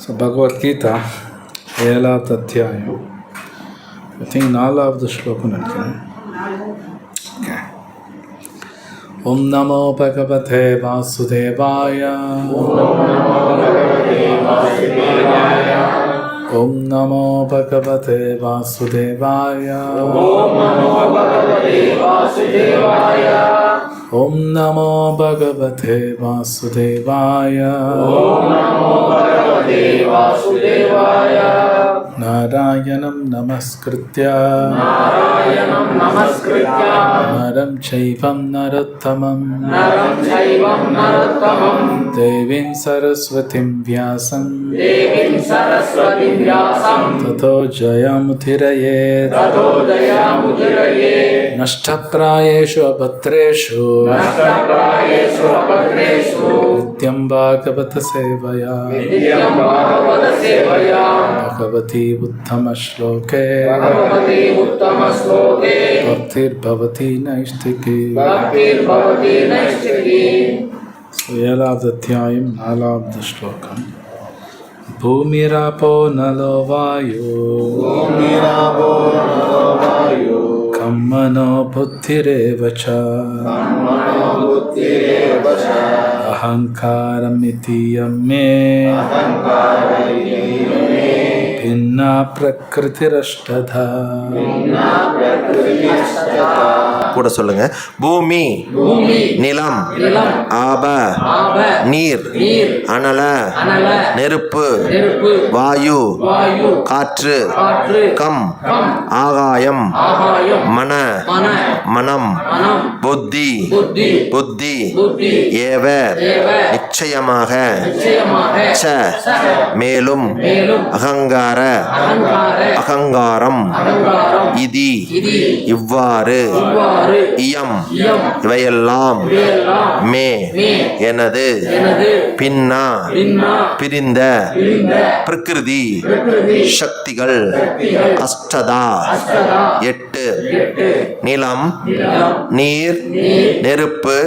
So Bhagavad Gita 7வது அத்தியாயம், I think 4வது ஸ்லோகம் நினைக்கிறேன். ஓம் நமோ பகவதே வாசுதேவாய. ஓம் நமோ பகவதே வாசுதேவாய. ஓம் நமோ பகவதே வாசுதேவாய. நாராயணம் நமஸ்கிருத்ய நரம் சைவம் நரோத்தமம் தேவீம் சரஸ்வதிம் வியாசம் ததோ ஜயமுதிரயேத். நஷ்டப்ராயேஷு அபத்ரேஷு நித்யம் பாகவத சேவயா பகவதி உத்தம ஸ்லோகே பக்திர்பவதி நைஷ்டிகி. 7வது அத்தியாயம் 4வது ஸ்லோகம். பூமிராபோ நலோ வாயு கம்மனோ புத்திரேவ ச அஹங்காரமிதி யம்மே பின்னா பிரகிருதிரஷ்டதா. கூட சொல்லுங்க. பூமி, நிலம், ஆப, நீர், அனல, நெருப்பு, வாயு, காற்று, கம், ஆகாயம், மன, மனம், புத்தி, புத்தி, ஏவ, நிச்சயமாக, ச, மேலும், அகங்கார, அகங்காரம், இதி, இவ்வாறு, இயம், இவையெல்லாம், மே, எனது, பின்னா, பிரிந்த, பிரகிருதி, சக்திகள், அஷ்டதா, 8, நிலம், நீர், நெருப்பு,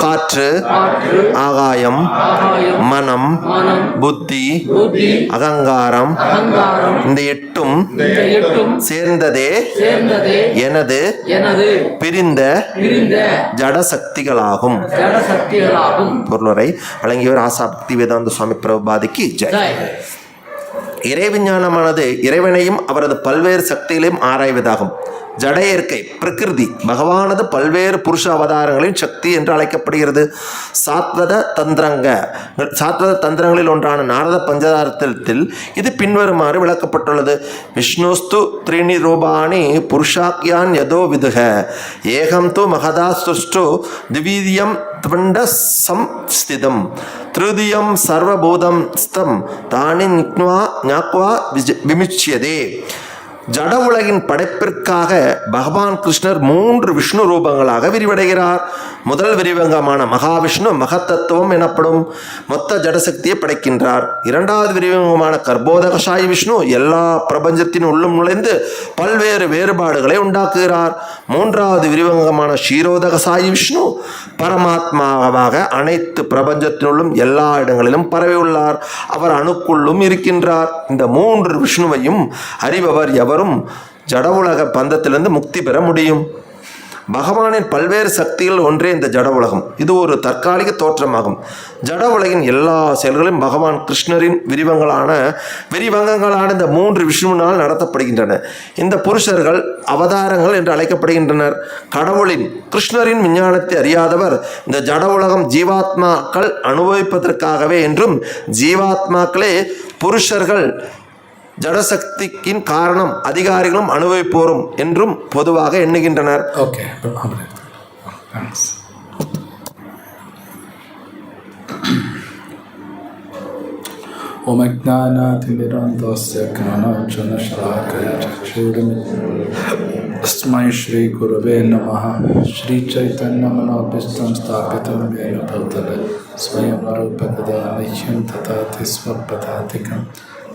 காற்று, ஆகாயம், மனம், புத்தி, அகங்காரம், இந்த 8ம் சேர்ந்ததே எனது பிரிந்த ஜடசக்திகளாகும். பொருளுரை வழங்கியவர் ஆசா பக்தி வேதாந்த சுவாமி பிரபுபாதிக்கு ஜெய். இறைவிஞ்ஞானமானது இறைவனையும் அவரது பல்வேறு சக்திகளையும் ஆராய்வதாகும். ஜட இயற்கை பிரகிருதி பகவானது பல்வேறு புருஷ அவதாரங்களின் சக்தி என்று அழைக்கப்படுகிறது. சாத்வத தந்திரங்களில் ஒன்றான நாரத பஞ்சதாரத்தில் இது பின்வருமாறு விளக்கப்பட்டுள்ளது. விஷ்ணுஸ்து த்ரீணி ரூபாணி புருஷாக்கியான் யதோ விதுக ஏகம் து மகதா சுஷ்டு திவீதியம் த்வண்ட சம்ஸ்திதம் திருதியம் சர்வபூதம் ஸ்தம் தானி ஞாக்வா விமுச்சியதே. ஜட உலகின் படைப்பிற்காக பகவான் கிருஷ்ணர் 3 விஷ்ணு ரூபங்களாக விரிவடைகிறார். முதல் விரிவங்கமான மகாவிஷ்ணு மகத்தத்துவம் எனப்படும் மொத்த ஜடசக்தியை படைக்கின்றார். 2வது விரிவங்கமான கர்ப்போதகசாயி விஷ்ணு எல்லா பிரபஞ்சத்தின் உள்ளும் நுழைந்து பல்வேறு வேறுபாடுகளை உண்டாக்குகிறார். 3வது விரிவங்கமான ஷீரோதகசாயி விஷ்ணு பரமாத்மாவாக அனைத்து பிரபஞ்சத்தினுள்ளும் எல்லா இடங்களிலும் பரவியுள்ளார். அவர் அணுக்குள்ளும் இருக்கின்றார். இந்த 3 விஷ்ணுவையும் அறிபவர் எவரும் ஜட உலக பந்தத்திலிருந்து முக்தி பெற முடியும். பகவானின் பல்வேறு சக்திகள் ஒன்றே இந்த ஜட உலகம். இது ஒரு தற்காலிக தோற்றமாகும். ஜட உலகின் எல்லா செயல்களும் பகவான் கிருஷ்ணரின் விரிவங்கங்களான இந்த 3 விஷ்ணுவினால் நடத்தப்படுகின்றன. இந்த புருஷர்கள் அவதாரங்கள் என்று அழைக்கப்படுகின்றனர். கடவுளின் கிருஷ்ணரின் விஞ்ஞானத்தை அறியாதவர் இந்த ஜட உலகம் ஜீவாத்மாக்கள் அனுபவிப்பதற்காகவே என்றும் ஜீவாத்மாக்களே புருஷர்கள் ஜடசக்திக்கின் காரணம் அதிகாரிகளும் அனுபவிப்போரும் என்றும் பொதுவாக எண்ணுகின்றனர். ஓகே, ஓம் அஜ்ஞானாதிமிரந்தஸ்ய ஞானாஞ்சனசலாக்கய தஸ்மை ஸ்ரீ குருவே நமः. ஸ்ரீ சைத்தன்யமனோபீஷ்டம் ஸ்தாபிதம் येन भूतले स्वयं रूपकदा मह्यं ददाति स्वपदातिकं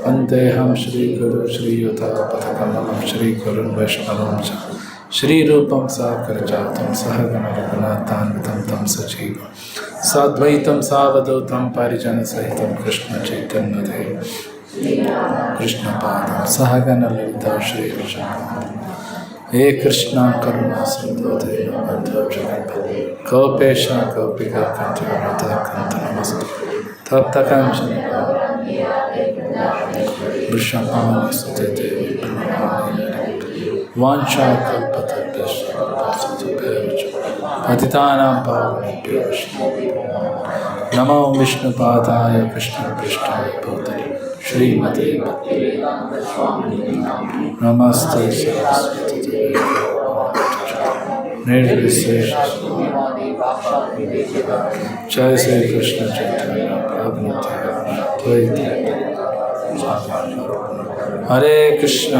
वन्देऽहं श्रीगुरुं श्रीयुतापदकमलं श्रीगुरुं वैष्णवं च श्रीरूपं साकरजातं सहगण रघुनाथान्वितं तं सजीवं साद्वैतं सावधूतं परिजनसहितं कृष्णचैतन्यदेवं कृष्णपादं सहगण ललिता श्रीकृष्ण हे कृष्णा करुणा सिंधु दीनबन्धो जगन्पते गोपेश गोपिका कान्त नमस्ते तप्तकाञ्चन वृषभानुसुते देवी वाञ्छाकल्पतरुभ्यश्च पतितानां पावनेभ्यो नमो विष्णुपादाय कृष्णपृष्ठाय भूतले श्रीमते नमस्ते सरस्वती निर्विशेष जय श्री कृष्ण चैतन्य प्रभु हरे कृष्ण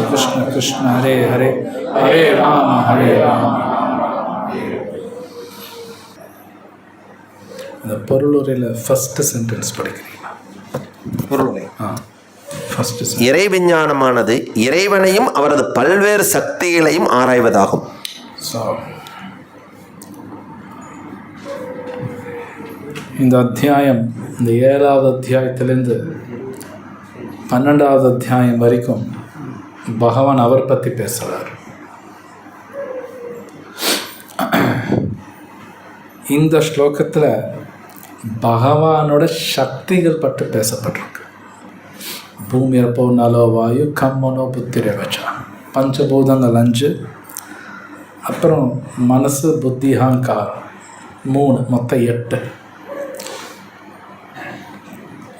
कृष्ण कृष्ण हरे हरे हरे राम இந்த பொருளுரையில் ஃபஸ்ட்டு சென்டென்ஸ் படிக்கிறீங்களா? பொருளுரை. ஃபஸ்ட்டு இறை விஞ்ஞானமானது இறைவனையும் அவரது பல்வேறு சக்திகளையும் ஆராய்வதாகும். ஸோ இந்த அத்தியாயம், இந்த 7வது அத்தியாயத்திலேருந்து 12வது அத்தியாயம் வரைக்கும் பகவான் அவர் பற்றி பேசுகிறார். இந்த ஸ்லோகத்தில் பகவானோட சக்திகள் பற்றி பேசப்பட்டிருக்கு. பூமி அப்போ நலோ வாயு கம்மனோ புத்திரவச்சா, பஞ்சபூதங்கள் 5, அப்புறம் மனசு புத்தி அகங்காரம் 3, மொத்தம் 8.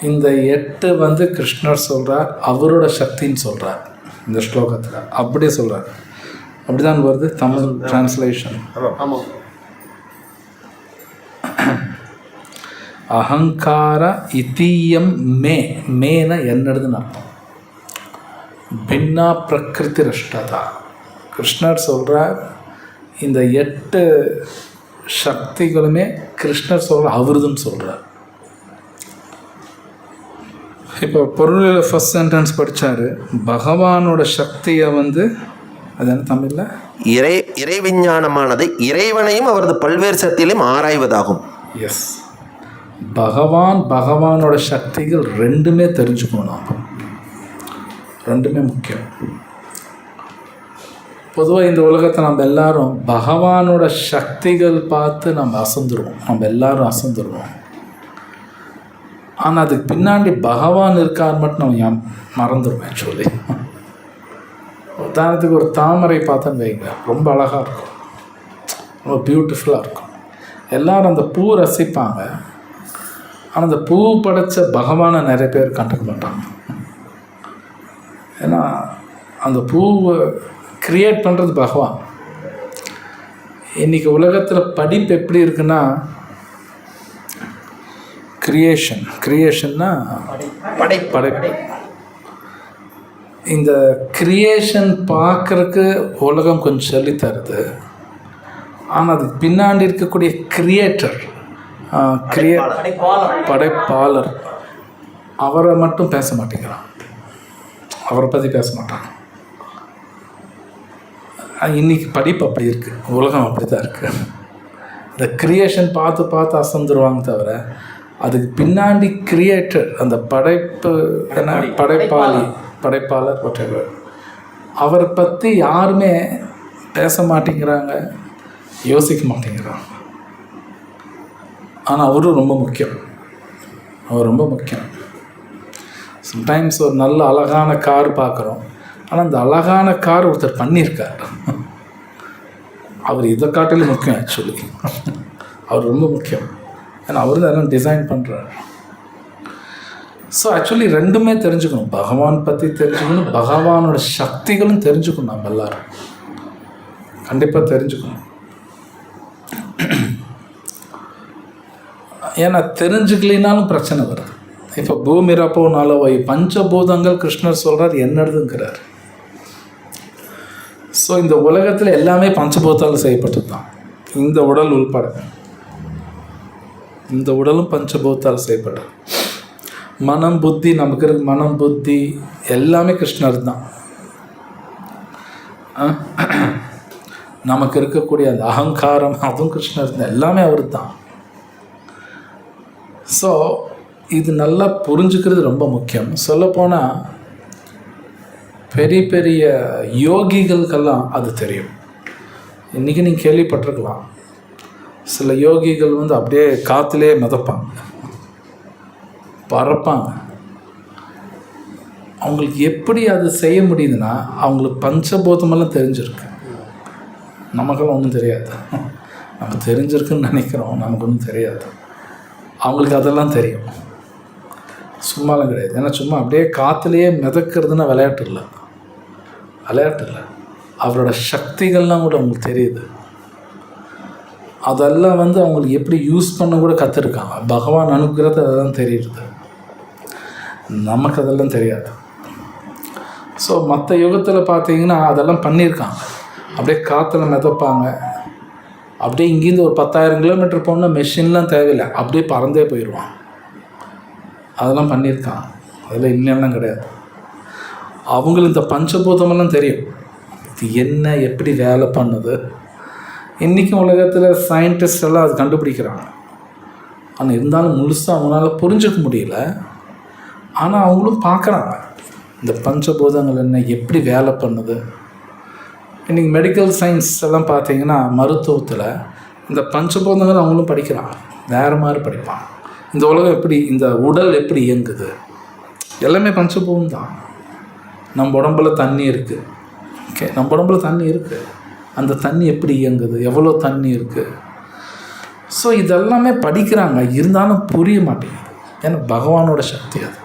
இந்த 8 கிருஷ்ணர் சொல்கிறார், அவரோட சக்தின்னு சொல்கிறார் இந்த ஸ்லோகத்தில். அப்படியே சொல்கிறார், அப்படி தான் வருது தமிழ் டிரான்ஸ்லேஷன். அகங்கார இதீயம் மேன என்னதுன்னு அர்த்தம். பின்னா பிரகிருதி ரஷ்டதா. கிருஷ்ணர் சொல்கிறார், இந்த 8 சக்திகளுமே கிருஷ்ணர் சொல்கிற அவருதுன்னு சொல்கிறார். இப்போ பொருளில் ஃபஸ்ட் சென்டென்ஸ் படித்தார், பகவானோட சக்தியை அது என்ன தமிழில்? இறை விஞ்ஞானமானது இறைவனையும் அவரது பல்வேறு சக்திகளையும் ஆராய்வதாகும். எஸ், பகவானோட சக்திகள் ரெண்டுமே தெரிஞ்சுக்கணும். ரெண்டுமே முக்கியம். பொதுவாக இந்த உலகத்தை நம்ம எல்லாரும் பகவானோட சக்திகள் பார்த்து நம்ம எல்லாரும் அசந்துருவோம். ஆனால் அதுக்கு பின்னாடி பகவான் இருக்கார் மட்டும் நம்ம மறந்துடுவோம். ஆக்சுவலி உதாரணத்துக்கு ஒரு தாமரை பார்த்தோன்னு வைங்க, ரொம்ப அழகாக இருக்கும், ரொம்ப பியூட்டிஃபுல்லாக இருக்கும். எல்லோரும் அந்த பூ ரசிப்பாங்க. ஆனால் அந்த பூ படைத்த பகவானை நிறைய பேர் கண்டுக்க மாட்டாங்க. ஏன்னா அந்த பூவை க்ரியேட் பண்ணுறது பகவான். இன்றைக்கி உலகத்தில் படிப்பு எப்படி இருக்குன்னா, கிரியேஷன்னா படைப்பு. இந்த கிரியேஷன் பார்க்குறக்கு உலகம் கொஞ்சம் சொல்லித்தருது. ஆனால் அதுக்கு பின்னாடி இருக்கக்கூடிய கிரியேட்டர், படைப்பாளர், அவரை மட்டும் பேச மாட்டேங்கிறான். அவரை பற்றி பேச மாட்டான். இன்றைக்கி படிப்பு அப்படி இருக்குது, உலகம் அப்படி தான் இருக்குது. இந்த கிரியேஷன் பார்த்து அசந்துருவாங்க தவிர, அதுக்கு பின்னாடி கிரியேட்டர், அந்த படைப்பு என்ன, படைப்பாளர் whatever, அவரை பற்றி யாருமே பேச மாட்டேங்கிறாங்க, யோசிக்க மாட்டேங்கிறாங்க. ஆனால் அவரும் ரொம்ப முக்கியம். அவர் ரொம்ப முக்கியம். சம்டைம்ஸ் ஒரு நல்ல அழகான கார் பார்க்குறோம், ஆனால் அந்த அழகான கார் ஒருத்தர் பண்ணியிருக்கார். அவர் இதை காட்டிலும் முக்கியம். ஆக்சுவலி அவர் ரொம்ப முக்கியம். ஏன்னா அவர் தான் எல்லாம் டிசைன் பண்ணுறார். ஸோ ஆக்சுவலி ரெண்டுமே தெரிஞ்சுக்கணும். பகவான் பற்றி தெரிஞ்சுக்கணும், பகவானோட சக்திகளும் தெரிஞ்சுக்கணும். நம்ம எல்லோரும் கண்டிப்பாக தெரிஞ்சுக்கணும். ஏன்னா தெரிஞ்சுக்கலினாலும் பிரச்சனை வருது. இப்போ பூமி ரப்போ நலவை பஞ்சபூதங்கள் கிருஷ்ணர் சொல்கிறார் என்னதுங்கிறார். ஸோ இந்த உலகத்தில் எல்லாமே பஞ்சபூதால் செய்யப்பட்டது தான். இந்த உடல் உள்பட, இந்த உடலும் பஞ்சபூதால் செய்யப்பட்டது. மனம் புத்தி, நமக்கு இருக்க மனம் புத்தி எல்லாமே கிருஷ்ணர் தான். நமக்கு இருக்கக்கூடிய அந்த அகங்காரம், அதுவும் கிருஷ்ணர் தான், எல்லாமே அவர் தான். ஸோ இது நல்லா புரிஞ்சுக்கிறது ரொம்ப முக்கியம். சொல்லப்போனால் பெரிய பெரிய யோகிகளுக்கெல்லாம் அது தெரியும். இன்றைக்கி நீங்கள் கேள்விப்பட்டிருக்கலாம், சில யோகிகள் அப்படியே காற்றுலேயே மிதப்பாங்க, பறப்பாங்க. அவங்களுக்கு எப்படி அது செய்ய முடியுதுன்னா அவங்களுக்கு பஞ்சபூதமெல்லாம் தெரிஞ்சிருக்கு. நமக்கெல்லாம் ஒன்றும் தெரியாது. நம்ம தெரிஞ்சிருக்குன்னு நினைக்கிறோம், நமக்கு ஒன்றும் தெரியாது. அவங்களுக்கு அதெல்லாம் தெரியும். சும்மாலாம் கிடையாது. ஏன்னா சும்மா அப்படியே காற்றுலேயே மிதக்கிறதுனா விளையாட்டு இல்லை. அவரோட சக்திகள்லாம் கூட அவங்களுக்கு தெரியுது. அதெல்லாம் அவங்களுக்கு எப்படி யூஸ் பண்ண கூட கற்றுருக்காங்க. பகவான் அனுப்புகிறது அதெல்லாம் தெரியுது. நமக்கு அதெல்லாம் தெரியாது. ஸோ மற்ற யுகத்தில் பார்த்தீங்கன்னா அதெல்லாம் பண்ணியிருக்காங்க. அப்படியே காற்றுல மிதப்பாங்க. அப்படியே இங்கேருந்து ஒரு 10,000 கிலோமீட்டர் போனால் மெஷின்லாம் தேவையில்லை, அப்படியே பறந்தே போயிடுவான். அதெல்லாம் பண்ணியிருக்காங்க. அதெல்லாம் இல்லைன்னா கிடையாது. அவங்களுக்கு இந்த பஞ்சபூதமெல்லாம் தெரியும், இது என்ன எப்படி வேலை பண்ணுது. இன்றைக்கும் உலகத்தில் சயின்டிஸ்ட் எல்லாம் அது கண்டுபிடிக்கிறாங்க. ஆனால் இருந்தாலும் முழுசாக அவங்களால புரிஞ்சுக்க முடியல. ஆனால் அவங்களும் பார்க்குறாங்க இந்த பஞ்சபூதங்கள் என்ன, எப்படி வேலை பண்ணுது. இன்றைக்கி மெடிக்கல் சயின்ஸ் எல்லாம் பார்த்தீங்கன்னா மருத்துவத்தில் இந்த பஞ்சபூதங்கள் அவங்களும் படிக்கிறாங்க. வேறு மாதிரி படிப்பாங்க. இந்த உலகம் எப்படி, இந்த உடல் எப்படி இயங்குது, எல்லாமே பஞ்சபூதம் தான். நம்ம உடம்புல தண்ணி இருக்குது. ஓகே, நம்ம உடம்புல தண்ணி இருக்குது. அந்த தண்ணி எப்படி இயங்குது, எவ்வளோ தண்ணி இருக்குது. ஸோ இதெல்லாமே படிக்கிறாங்க. இருந்தாலும் புரிய மாட்டேங்குது. ஏன்னா பகவானோட சக்தி அது.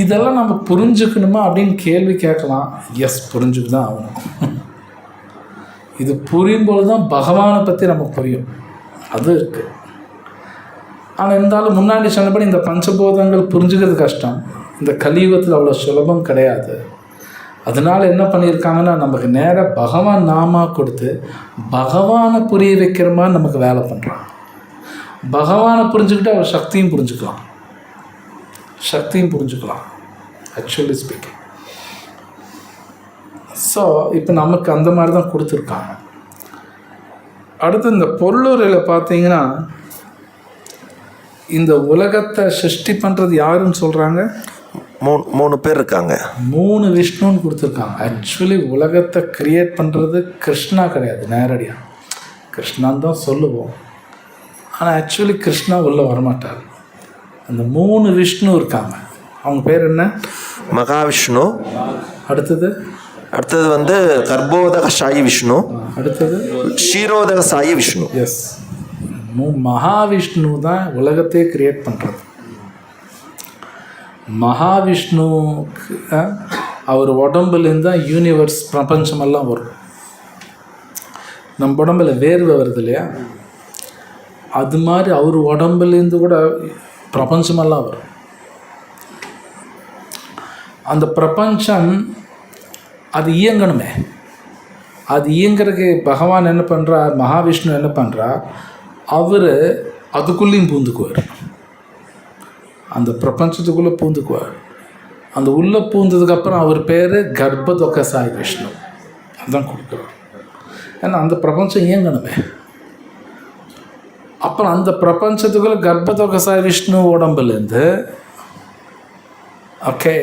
இதெல்லாம் நம்ம புரிஞ்சுக்கணுமா அப்படின்னு கேள்வி கேட்கலாம். எஸ், புரிஞ்சுக்கு தான் ஆகணும். இது புரியும்போது தான் பகவானை பற்றி நமக்கு புரியும். அது இருக்குது. ஆனால் இருந்தாலும் முன்னாடி சொன்னபடி இந்த பஞ்சபூதங்கள் புரிஞ்சுக்கிறது கஷ்டம். இந்த கலியுகத்தில் அவ்வளோ சுலபம் கிடையாது. அதனால் என்ன பண்ணியிருக்காங்கன்னா நமக்கு நேராக பகவான் நாமா கொடுத்து பகவானை புரிய வைக்கிற மாதிரி நமக்கு வேலை பண்ணுறான். பகவானை புரிஞ்சுக்கிட்டு அவர் சக்தியும் புரிஞ்சுக்கலாம். Actually speaking. ஸோ இப்போ நமக்கு அந்த மாதிரி தான் கொடுத்துருக்காங்க. அடுத்து இந்த பொருளுரையில் பார்த்தீங்கன்னா இந்த உலகத்தை சிருஷ்டி பண்ணுறது யாருன்னு சொல்கிறாங்க? மூணு பேர் இருக்காங்க. 3 விஷ்ணுன்னு கொடுத்துருக்காங்க. ஆக்சுவலி உலகத்தை கிரியேட் பண்ணுறது கிருஷ்ணா கிடையாது. நேரடியாக கிருஷ்ணான்னு தான் சொல்லுவோம். ஆனால் ஆக்சுவலி கிருஷ்ணா உள்ளே வரமாட்டார். அந்த 3 விஷ்ணு இருக்காங்க. அவங்க பேர் என்ன? மகாவிஷ்ணு. அடுத்தது கர்ப்போதக சாயி விஷ்ணு. அடுத்தது க்ஷீரோதக சாயி விஷ்ணு. எஸ், மகாவிஷ்ணு தான் உலகத்தையே கிரியேட் பண்ணுறது. மகாவிஷ்ணுக்கு அவர் உடம்புலேருந்து தான் யூனிவர்ஸ் பிரபஞ்சமெல்லாம் வரும். நம்ம உடம்புல வேர்வை வருது இல்லையா, அது மாதிரி அவர் உடம்புலேருந்து கூட பிரபஞ்சமெல்லாம் வரும். அந்த பிரபஞ்சம் அது இயங்கணுமே. அது இயங்கிறதுக்கு பகவான் என்ன பண்ணுறார், மகாவிஷ்ணு என்ன பண்ணுறார், அவர் அதுக்குள்ளேயும் பூந்துக்குவார். அந்த பிரபஞ்சத்துக்குள்ளே பூந்துக்குவார். அந்த உள்ளே பூந்ததுக்கப்புறம் அவர் பேர் கர்ப்பதொக்க சாய் விஷ்ணு. அதுதான் கொடுக்குறார். ஏன்னா அந்த பிரபஞ்சம் இயங்கணுமே. அப்புறம் அந்த பிரபஞ்சத்துக்குள்ளே கர்ப்பதொக்க சாய் விஷ்ணு உடம்புலேருந்து ஓகே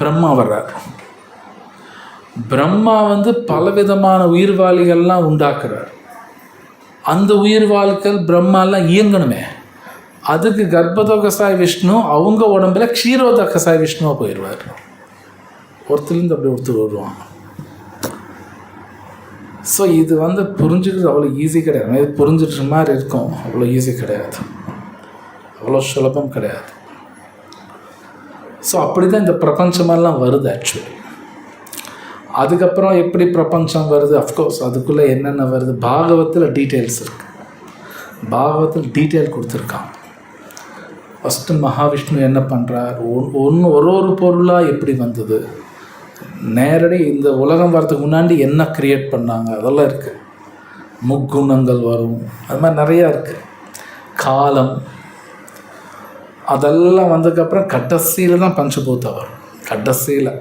பிரம்மா வர்றார். பிரம்மா பலவிதமான உயிர்வாளிகள்லாம் உண்டாக்குறார். அந்த உயிர்வாளிகள் பிரம்மாலாம் இயங்கணுமே. அதுக்கு கர்ப்பதோகசாய் விஷ்ணு அவங்க உடம்புல க்ஷீரோதகசாய் விஷ்ணுவாக போயிடுவார். ஒருத்தர்லேருந்து அப்படி ஒருத்தர் வருவாங்க. ஸோ இது புரிஞ்சுக்கிறது அவ்வளோ ஈஸி கிடையாது. இது புரிஞ்சுக்கிற மாதிரி இருக்கும், அவ்வளோ ஈஸி கிடையாது, அவ்வளோ சுலபம் கிடையாது. ஸோ அப்படி தான் இந்த பிரபஞ்சமெல்லாம் வருது ஆக்சுவலி. அதுக்கப்புறம் எப்படி பிரபஞ்சம் வருது, அஃப்கோர்ஸ் அதுக்குள்ளே என்னென்ன வருது பாகவத்தில் டீட்டெயில்ஸ் இருக்குது. பாகவத்தில் டீட்டெயில் கொடுத்துருக்காங்க. ஃபஸ்ட்டு மகாவிஷ்ணு என்ன பண்ணுறார், ஒரு பொருளாக எப்படி வந்தது, நேரடி இந்த உலகம் வரதுக்கு முன்னாடி என்ன க்ரியேட் பண்ணாங்க, அதெல்லாம் இருக்குது. முக்குணங்கள் வரும், அது மாதிரி நிறையா இருக்குது. காலம், அதெல்லாம் வந்ததுக்கப்புறம் கடைசியில் தான் பஞ்சபூதம் வரும். கடைசியில்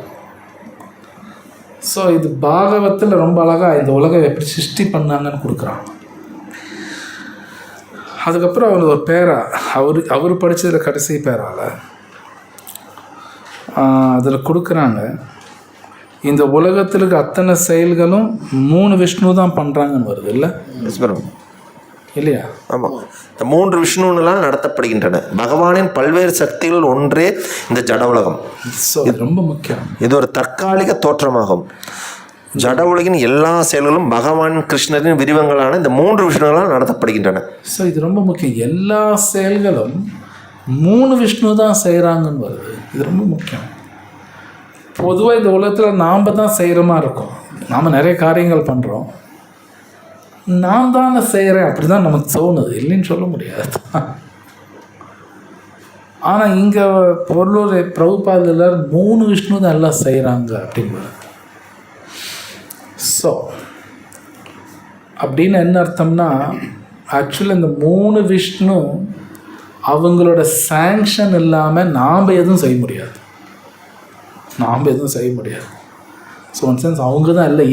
ஸோ இது பாகவத்தில் ரொம்ப அழகாக இந்த உலகம் எப்படி சிருஷ்டி பண்ணாங்கன்னு கொடுக்குறாங்க. அதுக்கப்புறம் அவர் ஒரு பேரா அவர் படித்ததில் கடைசி பேரால் அதில் கொடுக்குறாங்க, இந்த உலகத்தில் இருக்க அத்தனை செயல்களும் 3 விஷ்ணு தான் பண்ணுறாங்கன்னு வருது இல்லை இல்லையா? ஆமாம், இந்த 3 விஷ்ணுலாம் நடத்தப்படுகின்றன. பகவானின் பல்வேறு சக்திகள் ஒன்றே இந்த ஜட உலகம். ஸோ ரொம்ப முக்கியம். இது ஒரு தற்காலிக தோற்றமாகும். ஜட உலகின் எல்லா செயல்களும் பகவான் கிருஷ்ணரின் விரிவங்களான இந்த 3 விஷ்ணுகளால் நடத்தப்படுகின்றன. ஸோ இது ரொம்ப முக்கியம். எல்லா செயல்களும் 3 விஷ்ணு தான் செய்கிறாங்கன்னு வருது. இது ரொம்ப முக்கியம். பொதுவாக இந்த உலகத்தில் நாம் தான் செய்கிற மாதிரி இருக்கும். நாம் நிறைய காரியங்கள் பண்ணுறோம், நான் தானே செய்கிறேன் அப்படி தான் நமக்கு தோணுது, இல்லைன்னு சொல்ல முடியாது. ஆனால் இங்கே பொருளூர் பிரபுபாத எல்லாரும் 3 விஷ்ணு தான் எல்லாம் செய்கிறாங்க அப்படிங்கிறது. ஸோ அப்படின்னு என்ன அர்த்தம்னா, ஆக்சுவலி இந்த 3 விஷ்ணு அவங்களோட சாங்ஷன் இல்லாமல் நாம் எதுவும் செய்ய முடியாது. ஸோ ஒன் சென்ஸ் அவங்க தான் எல்லாம்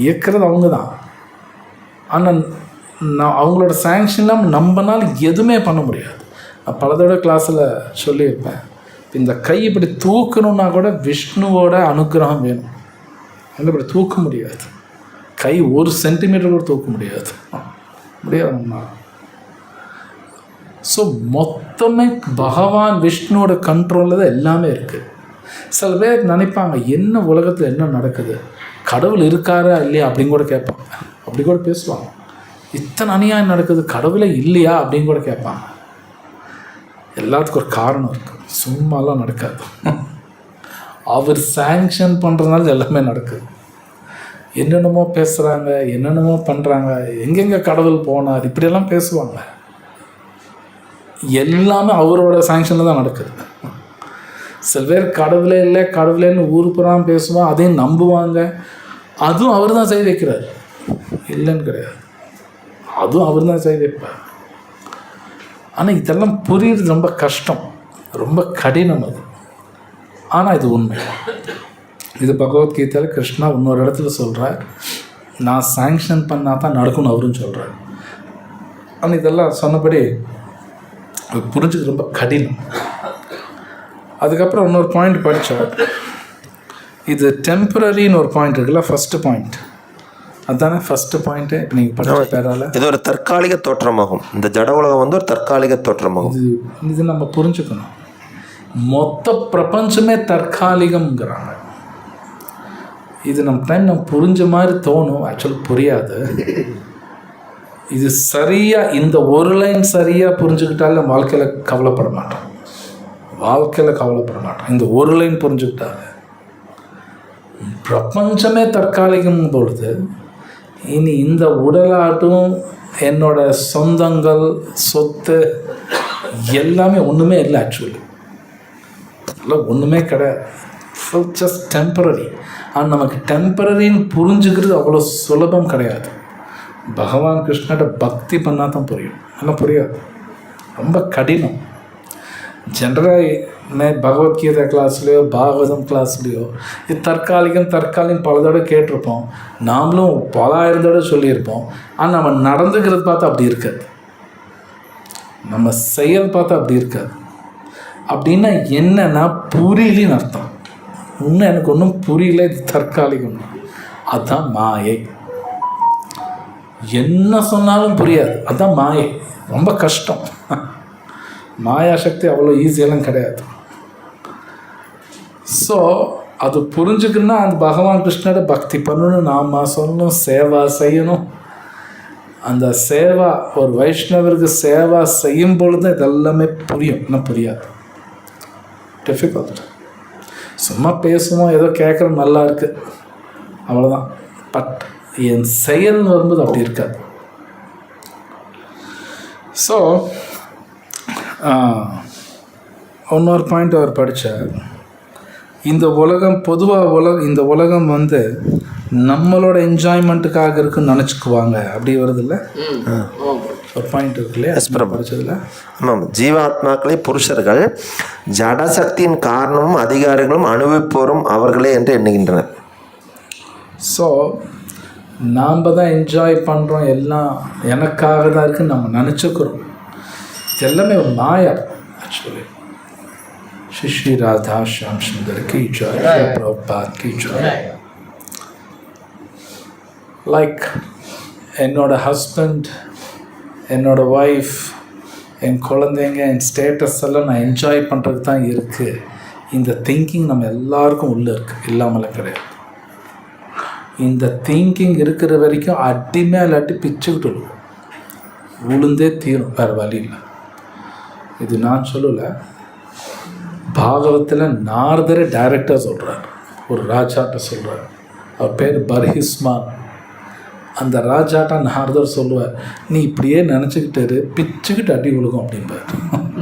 இயக்கிறது அவங்க தான். ஆனால் அவங்களோட சாங்ஷன் இல்லாமல் நம்மளால் எதுவுமே பண்ண முடியாது. நான் பல தடவை கிளாஸில் சொல்லியிருப்பேன், இந்த கை இப்படி தூக்கணுன்னா கூட விஷ்ணுவோட அனுகிரகம் வேணும். அங்கே இப்படி தூக்க முடியாது. கை 1 சென்டிமீட்டர் கூட தூக்க முடியாது நம்மளால். ஸோ மொத்தமே பகவான் விஷ்ணுவோட கண்ட்ரோலில் தான் எல்லாமே இருக்குது. சில பேர் நினைப்பாங்க, என்ன உலகத்தில் என்ன நடக்குது, கடவுள் இருக்காரா இல்லையா அப்படின்னு கூட கேட்பாங்க. அப்படி கூட பேசுவாங்க, இத்தனை அநியாயம் நடக்குது, கடவுளே இல்லையா அப்படின்னு கூட கேட்பாங்க. எல்லாத்துக்கும் ஒரு காரணம் இருக்குது, சும்மாலாம் நடக்காது. அவர் சாங்ஷன் பண்ணுறதுனால எல்லாமே நடக்குது. என்னென்னமோ பேசுகிறாங்க, என்னென்னமோ பண்ணுறாங்க, எங்கெங்கே கடவுள் போனார் இப்படியெல்லாம் பேசுவாங்க. எல்லாமே அவரோட சாங்ஷனில் தான் நடக்குது. சில பேர் கடவுளே இல்லை கடவுளேன்னு ஊருப்புறாம பேசுவான், அதையும் நம்புவாங்க. அதுவும் அவர் தான் செய்து வைக்கிறார், இல்லைன்னு கிடையாது, அதுவும் அவர் தான் செய்து வைப்பார். ஆனால் இதெல்லாம் புரியுறது ரொம்ப கஷ்டம், ரொம்ப கடினம் அது. ஆனால் இது உண்மை. இது பகவத்கீதையில் கிருஷ்ணா இன்னொரு இடத்துல சொல்கிறார், நான் சாங்ஷன் பண்ணால் தான் நடக்கும்னு அவரும் சொல்கிறார். ஆனால் இதெல்லாம் சொன்னபடி புரிஞ்சுது ரொம்ப கடினம். அதுக்கப்புறம் இன்னொரு பாயிண்ட் படித்தோம், இது டெம்பரரின்னு ஒரு பாயிண்ட் இருக்குல்ல, ஃபஸ்ட்டு பாயிண்ட் அதுதானே ஃபஸ்ட்டு பாயிண்ட்டு. இப்போ நீங்கள் படித்த பேரால் இது ஒரு தற்காலிக தோற்றமாகும். இந்த ஜட உலகம் வந்து ஒரு தற்காலிக தோற்றமாகும். இது நம்ம புரிஞ்சுக்கணும். மொத்த பிரபஞ்சமே தற்காலிகம்ங்கிறாங்க. இது நம்ம புரிஞ்ச மாதிரி தோணும், ஆக்சுவலி புரியாது. இது சரியாக இந்த ஒரு லைன் சரியாக புரிஞ்சுக்கிட்டாலும் நம்ம வாழ்க்கையில் கவலைப்பட மாட்டோம். இந்த ஒரு லைன் புரிஞ்சுக்கிட்டாங்க. பிரபஞ்சமே தற்காலிகம் பொழுது இனி இந்த உடலாட்டும் என்னோட சொந்தங்கள் சொத்து எல்லாமே ஒன்றுமே இல்லை. ஆக்சுவலி அதெல்லாம் ஒன்றுமே கிடையாது, ஜஸ்ட் டெம்பரரி. ஆனால் நமக்கு டெம்பரரின்னு புரிஞ்சுக்கிறது அவ்வளோ சுலபம் கிடையாது. பகவான் கிருஷ்ணோட பக்தி பண்ணால் தான் புரியும், எல்லாம் புரியாது, ரொம்ப கடினம். ஜென்ரலாக பகவத்கீதை கிளாஸ்லேயோ பாகவதம் கிளாஸ்லேயோ இது தற்காலிகம் பல தடவை கேட்டிருப்போம், நாமளும் 1000 தடவை சொல்லியிருப்போம். ஆனால் நம்ம நடந்துக்கிறது பார்த்தா அப்படி இருக்காது, நம்ம செயல் பார்த்தா அப்படி இருக்காது. அப்படின்னா என்னன்னா புரியலின்னு அர்த்தம். இன்னும் எனக்கு ஒன்றும் புரியல, இது தற்காலிகம், அதுதான் மாயை. என்ன சொன்னாலும் புரியாது, அதுதான் மாயை. ரொம்ப கஷ்டம். மாயா சக்தி அவ்வளோ ஈஸியெல்லாம் கிடையாது. ஸோ அது புரிஞ்சுக்கணுன்னா அந்த பகவான் கிருஷ்ணோட பக்தி பண்ணணும், நாம சொல்லணும், சேவா செய்யணும். அந்த சேவா ஒரு வைஷ்ணவருக்கு சேவா செய்யும் பொழுது இதெல்லாமே புரியும், இன்னும் புரியாது, டிஃபிகல்ட். சும்மா பேசுவோம், ஏதோ கேட்குறோம், நல்லா இருக்குது, அவ்வளோதான். பட் என் செயல்னு வரும்போது அப்படி இருக்காது. ஸோ இன்னொரு பாயிண்ட் அவர் படித்தார், இந்த உலகம் பொதுவாக இந்த உலகம் வந்து நம்மளோட என்ஜாய்மெண்ட்டுக்காக இருக்குன்னு நினச்சிக்குவாங்க, அப்படி வருது இல்லை? ஒரு பாயிண்ட் இருக்கு இல்லையா படித்ததில்? ஆமாம், ஜீவாத்மாக்களை புருஷர்கள் ஜடசக்தியின் காரணமும் அதிகாரிகளும் அனுபவிப்போரும் அவர்களே என்று எண்ணுகின்றனர். ஸோ நாம் தான் என்ஜாய் பண்ணுறோம், எல்லாம் எனக்காக தான் இருக்குன்னு நம்ம நினச்சிக்கிறோம். இது எல்லாமே ஒரு மாயா. ஆக்சுவலி ஸ்ரீ ராதா ஷியாம் சுந்தர் கி ஜெய், பிரபுபாத் கி ஜெய். லைக் என்னோட ஹஸ்பண்ட், என்னோட ஒய்ஃப், என் குழந்தைங்க, என் ஸ்டேட்டஸ் எல்லாம் நான் என்ஜாய் பண்ணுறதுக்கு தான் இருக்குது. இந்த திங்கிங் நம்ம எல்லாருக்கும் உள்ளே இருக்குது, இல்லாமலாம் கிடையாது. இந்த திங்கிங் இருக்கிற வரைக்கும் அடிமையாக இல்லாட்டி பிச்சுக்கிட்டு இருக்கும், உளுந்தே தீரும், வேறு வழி இல்லை. இது நான் சொல்லலை, பாகவத்தில் நாரதரே டைரக்டாக சொல்கிறார். ஒரு ராஜாட்ட சொல்கிறார், அவர் பேர் பர்ஹிஸ்மான். அந்த ராஜாட்டா நாரதர் சொல்லுவார், நீ இப்படியே நினச்சிக்கிட்டு பிச்சுக்கிட்டு அடி விழுகும் அப்படின்பார்.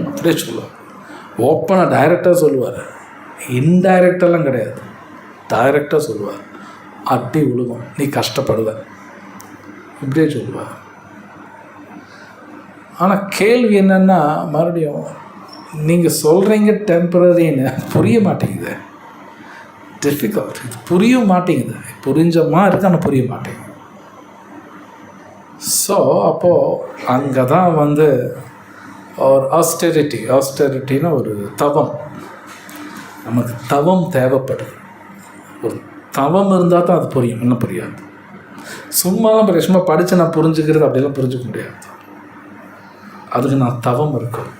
அப்படியே சொல்லுவார், ஓப்பனாக டைரெக்டாக சொல்லுவார், இன்டைரக்டெல்லாம் கிடையாது, டைரெக்டாக சொல்லுவார். அடி விழுகும், நீ கஷ்டப்படுவ, இப்படியே சொல்லுவார். ஆனால் கேள்வி என்னென்னா, மறுபடியும் நீங்கள் சொல்கிறீங்க டெம்பரரின்னு புரிய மாட்டேங்குது, டிஃபிகல்ட். இது புரிய மாட்டேங்குது, புரிஞ்ச மாதிரி இருக்கு, ஆனால் புரிய மாட்டேங்குது. ஸோ அப்போது அங்கே தான் வந்து ஒரு ஆஸ்டெரிட்டின்னு ஒரு தவம், நமக்கு தவம் தேவைப்படுது. ஒரு தவம் இருந்தால் தான் அது புரியும், இன்னும் புரியாது. சும்மாலாம் சும்மா படித்து நான் புரிஞ்சுக்கிறது அப்படிலாம் புரிஞ்சுக்க முடியாது. அதுக்கு நான் தவம் இருக்கும்.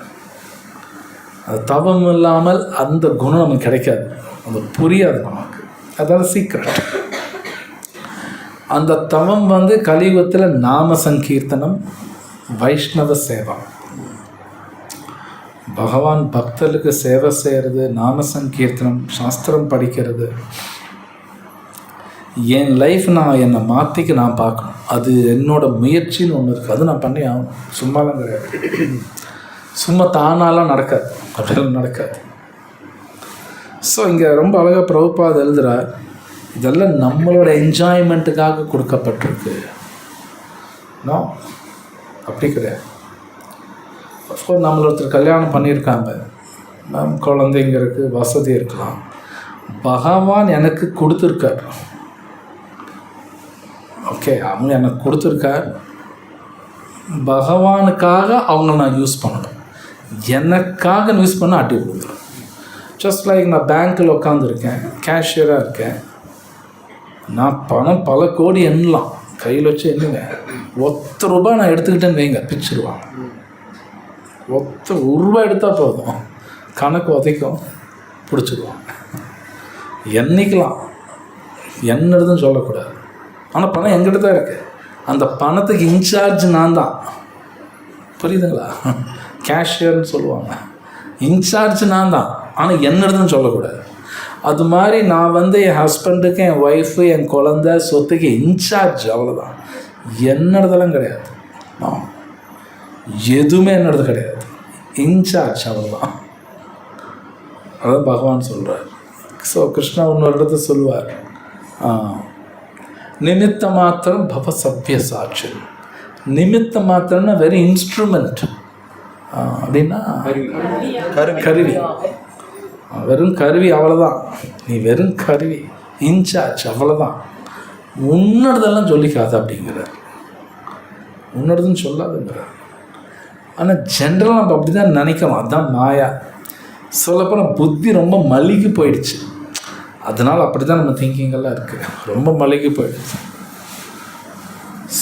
அது தவம் இல்லாமல் அந்த குணம் நமக்கு கிடைக்காது, அது புரியாது நமக்கு. அதாவது சீக்ரெட். அந்த தவம் வந்து கலியுகத்தில் நாம சங்கீர்த்தனம், வைஷ்ணவ சேவா. பகவான் பக்தர்களுக்கு சேவை செய்கிறது, நாம சங்கீர்த்தனம், சாஸ்திரம் படிக்கிறது. என் லைஃப் நான் என்னை மாற்றிக்க நான் பார்க்கணும். அது என்னோடய முயற்சின்னு ஒன்று இருக்குது, அது நான் பண்ணி ஆகணும். சும்மாலாம் கிடையாது, சும்மா தானாலாம் நடக்காது, அப்படியெல்லாம் நடக்காது. ஸோ இங்கே ரொம்ப அழகாக பிரபுபாத் எழுதுகிறார், இதெல்லாம் நம்மளோட என்ஜாய்மெண்ட்டுக்காக கொடுக்கப்பட்டிருக்கு. நோ, அப்படி கிடையாது. அஃப்கோர்ஸ் நம்மள ஒருத்தர் கல்யாணம் பண்ணியிருக்காங்க, நம் குழந்தைங்க இருக்குது, வசதி இருக்கலாம். பகவான் எனக்கு கொடுத்துருக்கார், ஓகே, அவங்க எனக்கு கொடுத்துருக்கார். பகவானுக்காக அவங்கள நான் யூஸ் பண்ணணும், எனக்காக யூஸ் பண்ண அட்டி கொடுக்குறேன். ஜஸ்ட் லைக் நான் பேங்க்கில் உட்காந்துருக்கேன், கேஷியராக இருக்கேன், நான் பணம் பல கோடி எண்ணலாம், கையில் வச்சு எண்ணுங்க. ₹1 நான் எடுத்துக்கிட்டேன்னு வைங்க, பிச்சுருவான். ₹1 எடுத்தால் போதும், கணக்கு உதைக்கும், பிடிச்சிடுவான். எண்ணிக்கலாம், என்னதுன்னு சொல்லக்கூடாது. ஆனால் பணம் எங்கிட்ட தான் இருக்குது, அந்த பணத்துக்கு இன்சார்ஜ் நான் தான். புரியுதுங்களா? கேஷியர்னு சொல்லுவாங்க, இன்சார்ஜ் நான் தான், ஆனால் என்னதுன்னு சொல்லக்கூடாது. அது மாதிரி நான் வந்து என் ஹஸ்பண்டுக்கு, என் ஒய்ஃபு, என் குழந்த, சொத்துக்கு இன்சார்ஜ், அவ்வளோதான். என்னதெல்லாம் கிடையாது, எதுவுமே என்னது கிடையாது, இன்சார்ஜ், அவ்வளோதான். அதான் பகவான் சொல்கிறார். ஸோ கிருஷ்ணா இன்னொரு இடத்துல சொல்லுவார், நிமித்த மாத்திரம் பவ சவ்ய சாட்சி. நிமித்த மாத்திரம்னா வெறும் இன்ஸ்ட்ருமெண்ட், அப்படின்னா கருவி, வெறும் கருவி, அவ்வளோதான். நீ வெறும் கருவி, இன்சார்ஜ், அவ்வளோதான். உன்னோடதெல்லாம் சொல்லிக்காது அப்படிங்கிறார், உன்னோடதுன்னு சொல்லாதுங்கிறார். ஆனால் ஜென்ரலாக நம்ம அப்படி தான் நினைக்கிறோம், அதுதான் மாயா. சொல்லப்போனால் புத்தி ரொம்ப மலிகி போயிடுச்சு, அதனால் அப்படி தான் நம்ம திங்கிங்கெல்லாம் இருக்குது, ரொம்ப மலிகி போயிடுச்சு.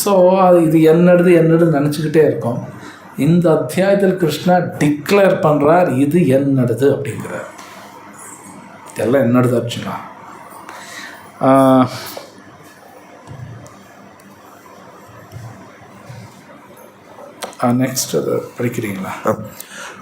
ஸோ அது இது என்னது நினச்சிக்கிட்டே இருக்கோம். இந்த அத்தியாயத்தில் கிருஷ்ணா டிக்ளேர் பண்ணுறார், இது என்னது அப்படிங்கிறார். இதெல்லாம் என்னது அர்ஜுனா. நெக்ஸ்ட் அதை படிக்கிறீங்களா?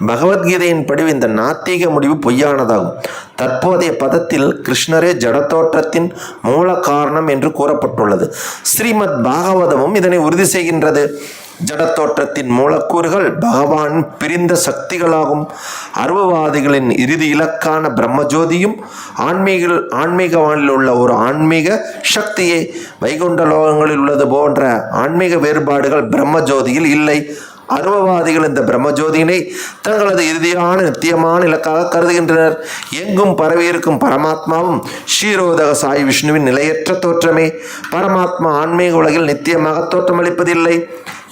பகவத்கீதையின் படி இந்த நாத்திக முடிவு பொய்யானதாகும். தற்போதைய பதத்தில் கிருஷ்ணரே ஜடத்தோற்றத்தின் மூல காரணம் என்று கூறப்பட்டுள்ளது. ஸ்ரீமத் பாகவதமும் இதனை உறுதி செய்கின்றது. ஜடத்தோற்றத்தின் மூலக்கூறுகள் பகவான் பிரிந்த சக்திகளாகும். அருவவாதிகளின் இறுதி இலக்கான பிரம்மஜோதியும் ஆன்மீக வானில் உள்ள ஒரு ஆன்மீக சக்தியே. வைகுண்ட லோகங்களில் உள்ளது போன்ற ஆன்மீக வேறுபாடுகள் பிரம்மஜோதியில் இல்லை. அருவவாதிகள் இந்த பிரம்மஜோதியினை தங்களது இறுதியான நித்தியமான இலக்காக கருதுகின்றனர். எங்கும் பரவியிருக்கும் பரமாத்மாவும் ஷீரோதக சாய் விஷ்ணுவின் நிலையற்ற தோற்றமே. பரமாத்மா ஆன்மீக உலகில் நித்தியமாக தோற்றமளிப்பதில்லை.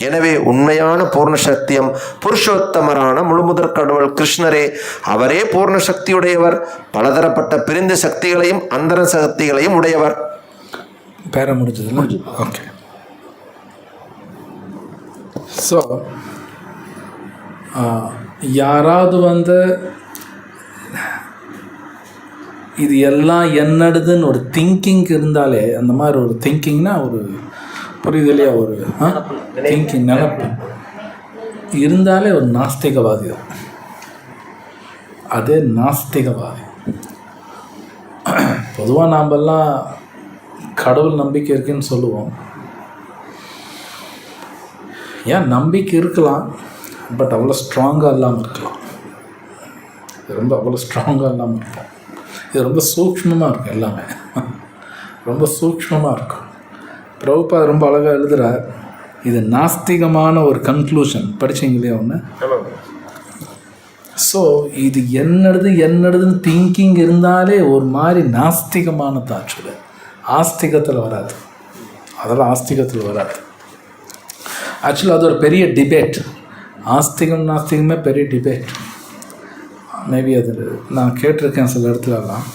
எனவே உண்மையான பூர்ண சக்தியம் புருஷோத்தமரான முழுமுதற் கடவுள் கிருஷ்ணரே. அவரே பூர்ண சக்தியுடையவர். பலதரப்பட்ட பிரிந்த சக்திகளையும் அந்தர சக்திகளையும் உடையவர். பேர முடிஞ்சதுல ஓகே. ஸோ யாராவது இது எல்லாம் என்னடுதுன்னு ஒரு திங்கிங் இருந்தாலே, அந்த மாதிரி ஒரு திங்கிங்னா ஒரு புரிதலையா ஒரு திங்கிங் நினப்பு இருந்தாலே ஒரு நாஸ்திகவாதி தான். அதே நாஸ்திகவாதி. பொதுவாக நாமெல்லாம் கடவுள் நம்பிக்கை இருக்குன்னு சொல்லுவோம். ஏன் நம்பிக்கை இருக்கலாம், பட் அவ்வளோ ஸ்ட்ராங்காக இல்லாமல் இருக்கலாம். இது ரொம்ப அவ்வளோ ஸ்ட்ராங்காக இல்லாமல் இருக்கும். இது ரொம்ப சூக்ஷ்மமாக இருக்கும். எல்லாமே ரொம்ப சூக்ஷ்மமாக இருக்கும். பிரபுபாத் ரொம்ப அழகாக எழுதுகிறார். இது நாஸ்திகமான ஒரு கன்க்ளூஷன் படிச்சிங்களே ஒன்று. ஸோ இது என்னடுதுன்னு திங்கிங் இருந்தாலே ஒரு மாதிரி நாஸ்திகமான தாட்சில், ஆஸ்திகத்தில் வராது. அதெல்லாம் ஆஸ்திகத்தில் வராது. ஆக்சுவலாக அது ஒரு பெரிய டிபேட். ஆஸ்திகம் நாஸ்திகமே பெரிய டிபேட். மேபி அது நான் கேட்டிருக்கேன் சில இடத்துலலாம்.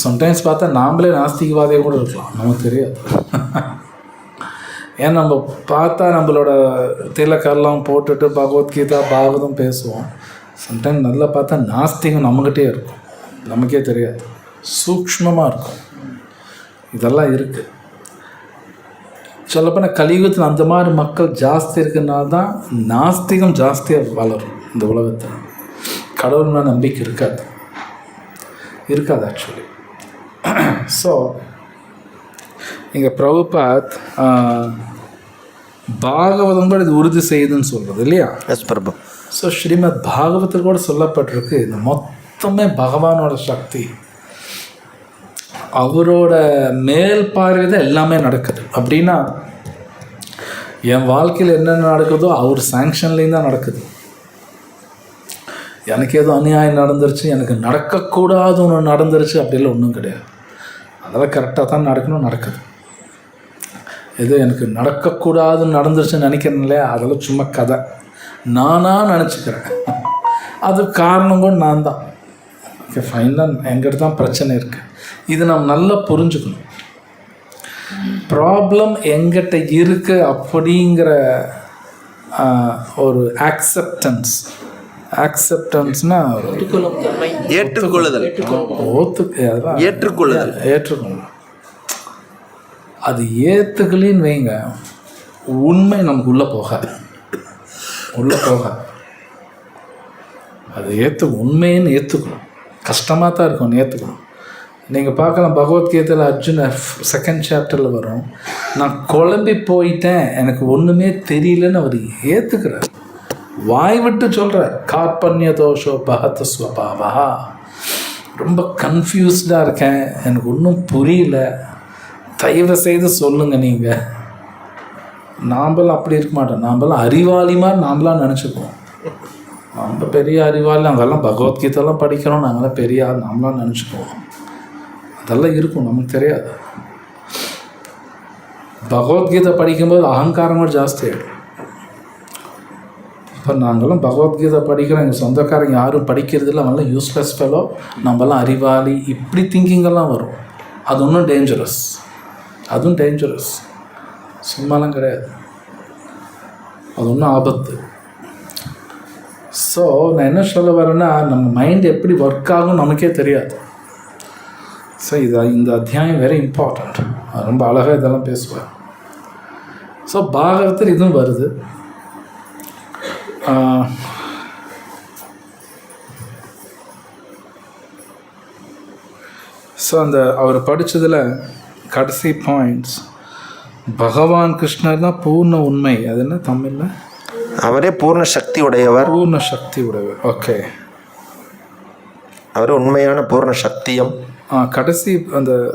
சம்டைம்ஸ் பார்த்தா நாம்ளே நாஸ்திகவாதியாக கூட இருக்கலாம், நமக்கு தெரியாது. ஏன் நம்ம பார்த்தா நம்மளோட திலக்கெல்லாம் போட்டுட்டு பகவத்கீதா பாகவதம் பேசுவோம். சம்டைம் நல்லா பார்த்தா நாஸ்திகம் நம்மகிட்டே இருக்கும், நமக்கே தெரியாது. சூக்ஷ்மமாக இருக்கும். இதெல்லாம் இருக்குது. சொல்லப்போனால் கலியுகத்தில் அந்த மாதிரி மக்கள் ஜாஸ்தி இருக்குனால தான் நாஸ்திகம் ஜாஸ்தியாக வளரும் இந்த உலகத்தில். கடவுள் மேலே நம்பிக்கை இருக்காது ஆக்சுவலி. ஸோ இங்கே பிரபுபாத் பாகவதம் கூட இது உறுதி செய்யுதுன்னு சொல்கிறது இல்லையா? எஸ் பிரபு. ஸோ ஸ்ரீமத் பாகவத்தில் கூட சொல்லப்பட்டிருக்கு, இந்த மொத்தமே பகவானோட சக்தி, அவரோட மேல் பார்வை தான் எல்லாமே நடக்குது. அப்படின்னா என் வாழ்க்கையில் என்னென்ன நடக்குதோ அவர் சாங்ஷன்லேயும் தான் நடக்குது. எனக்கு ஏதோ அநியாயம் நடந்துருச்சு, எனக்கு நடக்கக்கூடாது ஒன்று நடந்துருச்சு அப்படிலாம் ஒன்றும் கிடையாது. அதெல்லாம் கரெக்டாக தான் நடக்குது. ஏதோ எனக்கு நடக்கக்கூடாதுன்னு நடந்துருச்சுன்னு நினைக்கிறேன் இல்லையா, அதெல்லாம் சும்மா கதை, நானாக நினச்சிக்கிறேன். அது காரணம் கூட நான் தான். ஓகே ஃபைனலாக எங்கிட்ட தான் பிரச்சனை இருக்குது. இது நம்ம நல்லா புரிஞ்சுக்கணும். ப்ராப்ளம் எங்கிட்ட இருக்குது அப்படிங்கிற ஆக்செப்டன்ஸ்னால் ஏற்றுக்கொள்ளுதல். ஏற்றுக்கொள்ளுதல். அது ஏற்றுக்கலின்னு வைங்க, உண்மை நமக்கு உள்ளே போகாது. அது உண்மைன்னு ஏற்றுக்கணும். கஷ்டமாக தான் இருக்கும் ஏற்றுக்கணும். நீங்கள் பார்க்கலாம் பகவத்கீதையில் அர்ஜுன 2nd சாப்டரில் வரும், நான் குழம்பி போயிட்டேன், எனக்கு ஒன்றுமே தெரியலன்னு அவர் ஏற்றுக்கிறார். வாய் விட்டு சொல்கிறார், கார்பண்ய தோஷோ பகத்த ஸ்வபாவா, ரொம்ப கன்ஃபியூஸ்டாக இருக்கேன், எனக்கு ஒன்றும் புரியல, தயவு செய்து சொல்லுங்கள். நீங்கள் நாம்பளாம் அப்படி இருக்க மாட்டோம். நாம்பளாம் அறிவாளி மாதிரி நாம்பளாம் நினச்சிக்குவோம். நம்ம பெரிய அறிவாளி, அதெல்லாம் பகவத்கீதைலாம் படிக்கிறோம், நாங்களாம் பெரிய ஆள் நாமளாம் நினச்சிக்குவோம். அதெல்லாம் இருக்கும், நமக்கு தெரியாது. பகவத்கீதை படிக்கும்போது அகங்காரம் கூட ஜாஸ்தி ஆகிடும். இப்போ நாங்களாம் பகவத்கீதை படிக்கிறோம், எங்கள் சொந்தக்காரங்க யாரும் படிக்கிறதில்ல, அவங்களாம் யூஸ்லெஸ் ஃபெலோ, நம்மளாம் அறிவாளி, இப்படி திங்கிங்கெல்லாம் வரும். அது ஒன்றும் டேஞ்சரஸ். அதுவும் டேஞ்சரஸ், சும்மாலாம் கிடையாது. அது ஒன்றும் ஆபத்து. ஸோ நான் என்ன சொல்ல வரேன்னா, நம்ம மைண்ட் எப்படி ஒர்க் ஆகும் நமக்கே தெரியாது. ஸோ இந்த அத்தியாயம் வெரி இம்பார்ட்டண்ட். ரொம்ப அழகாக இதெல்லாம் பேசுவார். ஸோ பாகவத்தில் இதுவும் வருது. ஸோ அந்த அவர் படித்ததில் கடைசி பாயிண்ட்ஸ், பகவான் கிருஷ்ணர் தான் பூர்ண உண்மை. அது என்ன தமிழில்? அவரே பூர்ண சக்தி உடையவர். ஓகே, அவரே உண்மையான பூர்ண சக்தியம். கடைசி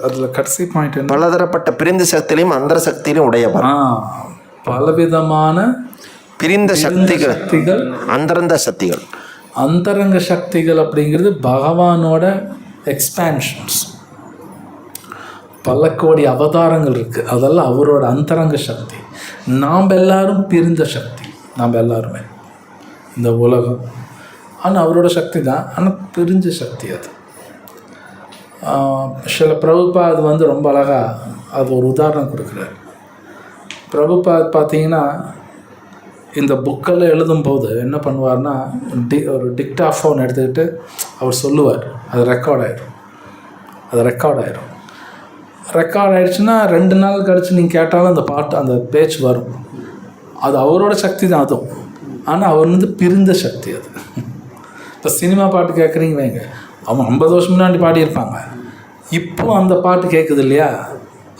அதில் கடைசி பாயிண்ட் என்ன? பலதரப்பட்ட பிரிந்த சக்தியிலையும் அந்தர சக்தியிலையும் உடையவர். பலவிதமான பிரிந்த சக்திகள், சக்திகள், அந்தரங்க சக்திகள். அந்தரங்க சக்திகள் அப்படிங்கிறது பகவானோட எக்ஸ்பேன்ஷன்ஸ். பல கோடி அவதாரங்கள் இருக்குது, அதெல்லாம் அவரோட அந்தரங்க சக்தி. நாம் எல்லாரும் பிரிந்த சக்தி, நாம் எல்லாருமே இந்த உலகம். ஆனால் அவரோட சக்தி தான், ஆனால் பிரிஞ்ச சக்தி அது. சில பிரபுபாத் வந்து ரொம்ப அழகாக அது ஒரு உதாரணம் கொடுக்குறாரு. பிரபுபாத் பார்த்தீங்கன்னா இந்த புக்கெல்லாம் எழுதும்போது என்ன பண்ணுவார்னா, ஒரு டிக்டாஃபோன் எடுத்துக்கிட்டு அவர் சொல்லுவார், அது ரெக்கார்ட் ஆகிடும். ரெக்கார்ட் ஆகிடுச்சுன்னா 2 நாள் கழிச்சு நீங்கள் கேட்டாலும் அந்த பாட்டு, அந்த பேச்சு வரும். அது அவரோட சக்தி தான் அதுவும். ஆனால் அவர் வந்து பிரிந்த சக்தி அது. இப்போ சினிமா பாட்டு கேட்குறீங்க வைங்க, அவங்க 50 வருஷம் முன்னாடி பாடியிருப்பாங்க, இப்போ அந்த பாட்டு கேட்குது இல்லையா,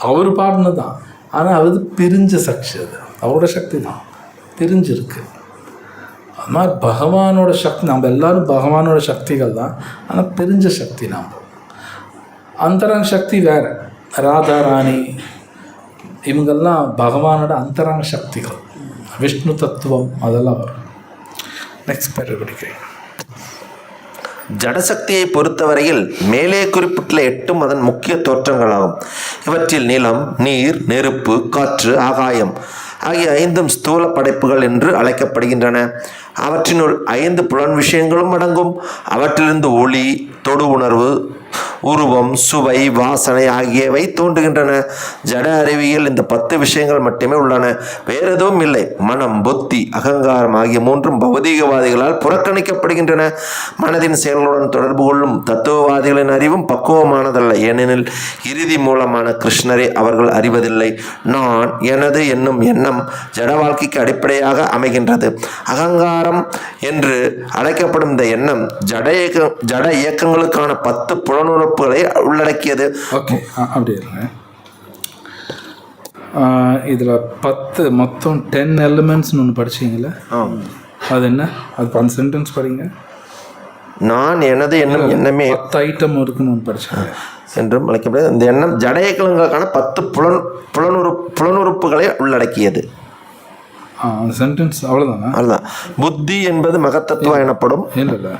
அவர் பாடினது தான். ஆனால் அது பிரிஞ்ச சக்தி, அது அவரோட சக்தி தான், பிரிஞ்சிருக்கு. அது மாதிரி பகவானோட சக்தி, நம்ம எல்லோரும் பகவானோட சக்திகள் தான், ஆனால் பிரிஞ்ச சக்தி நாம். அந்தரங்க சக்தி வேறு, ராதா ராணி இவங்கெல்லாம் பகவானோட அந்தரங்க சக்திகள், விஷ்ணு தத்துவம் அதெல்லாம் வரும். நெக்ஸ்ட் பேர் படிக்கிறேன். ஜடசக்தியை பொறுத்தவரையில் மேலே குறிப்பிட்டுள்ள 8 அதன் முக்கிய தோற்றங்களாகும். இவற்றில் நிலம், நீர், நெருப்பு, காற்று, ஆகாயம் ஆகிய 5 ஸ்தூல படைப்புகள் என்று அழைக்கப்படுகின்றன. அவற்றினுள் 5 புலன் விஷயங்களும் அடங்கும். அவற்றிலிருந்து ஒளி, தொடு உணர்வு, உருவம், சுவை, வாசனை ஆகியவை தோன்றுகின்றன. ஜட அறிவியல் இந்த 10 விஷயங்கள் மட்டுமே உள்ளன, வேறு எதுவும் இல்லை. மனம், புத்தி, அகங்காரம் ஆகிய 3 பௌதீகவாதிகளால் புறக்கணிக்கப்படுகின்றன. மனதின் செயல்களுடன் தொடர்பு கொள்ளும் தத்துவவாதிகளின் அறிவும் பக்குவமானதல்ல, ஏனெனில் இறுதி மூலமான கிருஷ்ணரை அவர்கள் அறிவதில்லை. நான், எனது என்னும் எண்ணம் ஜட வாழ்க்கைக்கு அடிப்படையாக அமைகின்றது. அகங்காரம் என்று அழைக்கப்படும் இந்த எண்ணம் ஜட இயக்கங்களுக்கான 10 புலனுறுப்புகளை உள்ளடக்கியது. ஓகே, அப்படி இருங்க. இதில் 10 மொத்தம் 10 எலிமெண்ட்ஸ்னு ஒன்று படிச்சிங்களே, அது என்ன? அது 10 சென்டென்ஸ் படிங்க. நான், எனது எண்ணம், எண்ணமே 10 ஐட்டம் இருக்குன்னு ஒன்று படிச்சாங்க என்றும் அழைக்கப்படுது. இந்த எண்ணம் ஜட இயக்கங்களுக்கான 10 புலனுறுப்புகளை உள்ளடக்கியது. சென்டென்ஸ் அவ்வளோதானா? அதுதான். புத்தி என்பது மகத்தத்துவம் எனப்படும். இல்லை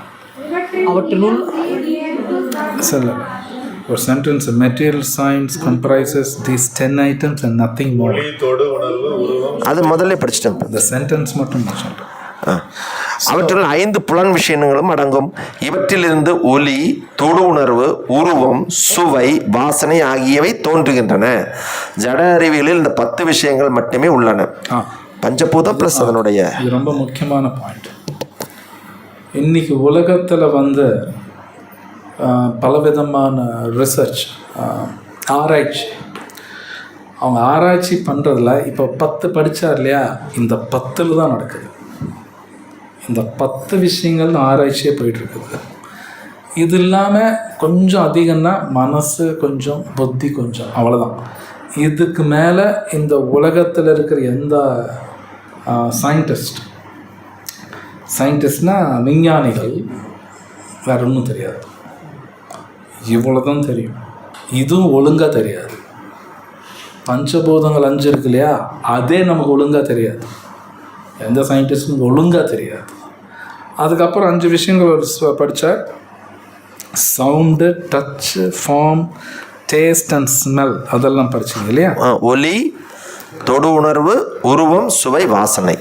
அவற்றினுள் சார், ஒரு sentence, material science comprises these 10 items and nothing more. அது முதல்ல படிச்சிட்டேன். இந்த சென்டென்ஸ் மட்டும் நான் சொல்கிறேன். அவற்றில் 5 புலன் விஷயங்களும் அடங்கும். இவற்றிலிருந்து ஒலி, தொடு உணர்வு, உருவம், சுவை, வாசனை ஆகியவை தோன்றுகின்றன. ஜட அறிவியலில் இந்த 10 விஷயங்கள் மட்டுமே உள்ளன. பஞ்சபூதம் ப்ளஸ் அதனுடைய. இது ரொம்ப முக்கியமான பாயிண்ட். இன்னைக்கு உலகத்தில் வந்து பலவிதமான ரிசர்ச், ஆராய்ச்சி, அவங்க ஆராய்ச்சி பண்ணுறதுல இப்போ 10 படித்தார் இல்லையா, இந்த 10 தான் நடக்குது. இந்த 10 விஷயங்கள் ஆராய்ச்சியே போயிட்டுருக்குது. இது இல்லாமல் கொஞ்சம் அதிகம்னா மனசு கொஞ்சம், புத்தி கொஞ்சம், அவ்வளோதான். இதுக்கு மேலே இந்த உலகத்தில் இருக்கிற எந்த சயின்டிஸ்ட்னால் விஞ்ஞானிகள் வேற ஒன்றும் தெரியாது. இவ்வளோ தான் தெரியும். இதுவும் ஒழுங்காக தெரியாது. பஞ்சபூதங்கள் 5 இருக்கு இல்லையா, அதே நமக்கு ஒழுங்காக தெரியாது. எந்த சயின்டிஸ்ட்டுக்கு ஒழுங்காக தெரியாது. அதுக்கப்புறம் 5 விஷயங்கள் படித்தார். Sound, touch, form, taste and smell, அதெல்லாம் படிச்சிங்க இல்லையா? ஒலி, தொடு உணர்வு, உருவம், சுவை, வாசனை,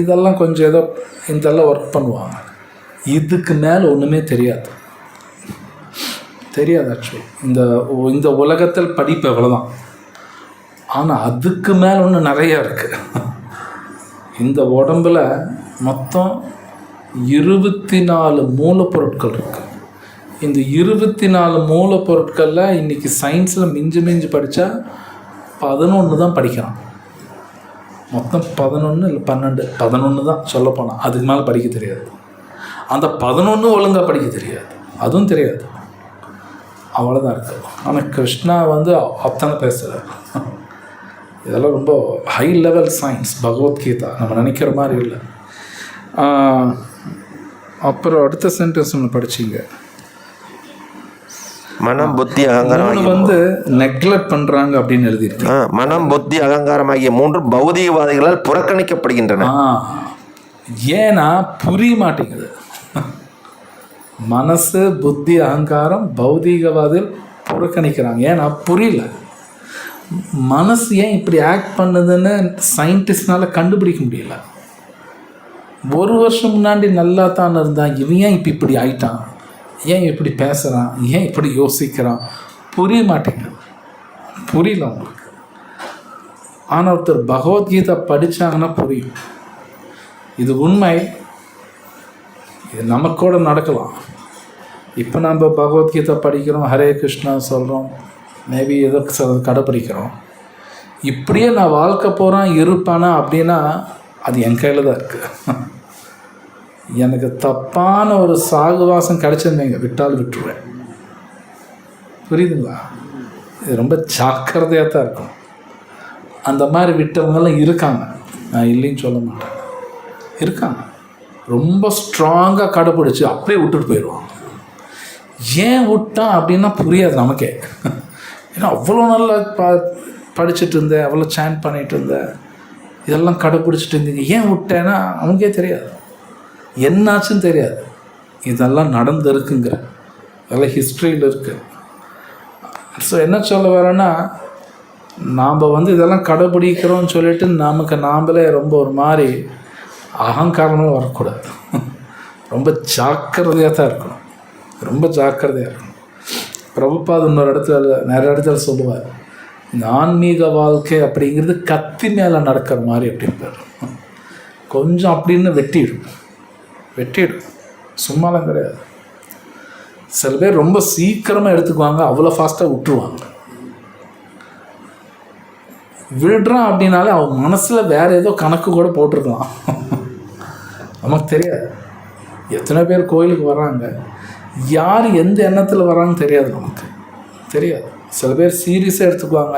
இதெல்லாம் கொஞ்சம் ஏதோ இதெல்லாம் ஒர்க் பண்ணுவாங்க. இதுக்கு மேலே ஒன்றுமே தெரியாது. ஆக்சுவலி இந்த உலகத்தில் படிப்பு எவ்வளோதான். ஆனால் அதுக்கு மேலே ஒன்று நிறையா இருக்குது. இந்த உடம்பில் மொத்தம் 24 மூலப்பொருட்கள் இருக்குது. இந்த 24 மூலப்பொருட்களில் இன்றைக்கி சயின்ஸில் மிஞ்சி படித்தா 11 தான் படிக்கிறான். மொத்தம் 11 இல்லை 11 தான் சொல்லப்போனால். அதுக்கு மேலே படிக்க தெரியாது. அந்த 11 ஒழுங்காக படிக்க தெரியாது, அதுவும் தெரியாது, அவ்வளோதான் இருக்குது. ஆனால் கிருஷ்ணா வந்து அத்தனை பேசுகிறார். இதெல்லாம் ரொம்ப ஹை லெவல் சயின்ஸ். பகவத்கீதா நம்ம நினைக்கிற மாதிரி இல்லை. அப்புறம் அடுத்த சென்டென்ஸ் ஒன்று படிச்சிங்க. மனம், புத்தி, அகங்காரம் வந்து நெக்லெக்ட் பண்ணுறாங்க அப்படின்னு எழுதியிருக்கேன். மனம், புத்தி, அகங்காரம் ஆகிய 3 பௌதீகவாதிகளால் புறக்கணிக்கப்படுகின்றன. ஏன்னா புரிய மாட்டேங்குது. மனசு, புத்தி, அகங்காரம், பௌதீகவாதில் புறக்கணிக்கிறாங்க. ஏன்னா புரியல. மனசு ஏன் இப்படி ஆக்ட் பண்ணுதுன்னு சயின்டிஸ்ட்னால கண்டுபிடிக்க முடியல. ஒரு வருஷம் முன்னாடி நல்லா தான் இருந்தான், இவன் ஏன் இப்போ இப்படி ஆயிட்டான், ஏன் இப்படி பேசுகிறான், ஏன் இப்படி யோசிக்கிறான், புரிய மாட்டேங்குது. புரியல அவங்களுக்கு. ஆனால் ஒருத்தர் பகவத்கீதை படித்தாங்கன்னா புரியும். இது உண்மை, இது நமக்கூட நடக்கலாம். இப்போ நம்ம பகவத்கீதை படிக்கிறோம், ஹரே கிருஷ்ணா சொல்கிறோம், மேபி ஏதோ கடைப்பிடிக்கிறோம். இப்படியே நான் வாழ்க்கை போகிறேன் இருப்பானா அப்படின்னா அது என் கையில் தான் இருக்குது. எனக்கு தப்பான ஒரு சாகுவாசம் கிடச்சிருந்தேங்க, விட்டால் விட்டுருவேன். புரியுதுங்களா? இது ரொம்ப ஜாக்கிரதையாக தான் இருக்கும். அந்த மாதிரி விட்டவங்கெல்லாம் இருக்காங்க, நான் இல்லைன்னு சொல்ல மாட்டேன், இருக்காங்க. ரொம்ப ஸ்ட்ராங்காக கடைப்பிடிச்சி அப்படியே விட்டுட்டு போயிடுவாங்க. ஏன் விட்டான் அப்படின்னா புரியாது நமக்கே. ஏன்னா அவ்வளோ நல்லா படிச்சுட்டு இருந்தேன், அவ்வளோ சேன் பண்ணிகிட்டு இருந்தேன், இதெல்லாம் கடைப்பிடிச்சிட்டு இருந்தீங்க, ஏன் விட்டேன்னா அவனுக்கே தெரியாது, என்னாச்சுன்னு தெரியாது. இதெல்லாம் நடந்திருக்குங்கிற அதெல்லாம் ஹிஸ்ட்ரியில் இருக்குது. ஸோ என்ன சொல்ல வரேன்னா, நாம் இதெல்லாம் கடைப்பிடிக்கிறோன்னு சொல்லிட்டு நமக்கு நாம்ளே ரொம்ப ஒரு மாதிரி அகங்காரமாக வரக்கூடாது. ரொம்ப ஜாக்கிரதையாக தான் இருக்கணும், ரொம்ப ஜாக்கிரதையாக இருக்கணும். பிரபுபாத் இன்னொரு இடத்துல நிறைய இடத்துல சொல்லுவார், இந்த ஆன்மீக வாழ்க்கை அப்படிங்கிறது கத்தி மேலே நடக்கிற மாதிரி அப்படின்பார். கொஞ்சம் அப்படின்னு வெட்டிடும், சும்மாலாம் கிடையாது. சில பேர் ரொம்ப சீக்கிரமாக எடுத்துக்குவாங்க, அவ்வளோ ஃபாஸ்ட்டாக விட்டுருவாங்க. விடுறான் அப்படின்னாலே அவன் மனசில் வேறு ஏதோ கணக்கு கூட போட்டிருக்கலாம், நமக்கு தெரியாது. எத்தனை பேர் கோயிலுக்கு வராங்க, யார் எந்த எண்ணத்தில் வராங்கன்னு தெரியாது, நமக்கு தெரியாது. சில பேர் சீரியஸாக எடுத்துக்குவாங்க,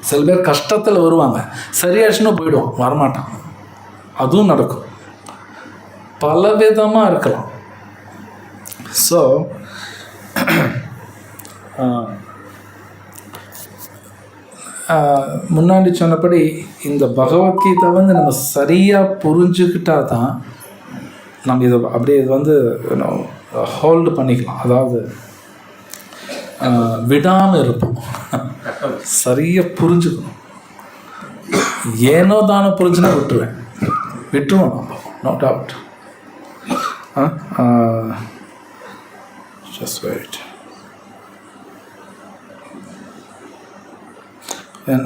சில பேர் கஷ்டத்தில் வருவாங்க, சரியாச்சுன்னு போயிடுவான், வரமாட்டான். அதுவும் நடக்கும், பலவிதமாக இருக்கலாம். ஸோ முன்னாடி சொன்னபடி இந்த பகவத்கீதை நம்ம சரியாக புரிஞ்சுக்கிட்டா தான் நம்ம இதை அப்படியே ஹோல்டு பண்ணிக்கலாம். அதாவது விடாமல் இருப்போம், சரியாக புரிஞ்சுக்கணும். ஏனோ தானே புரிஞ்சுன்னா விட்டுருவோம் நம்ம, நோ டவுட். Just wait.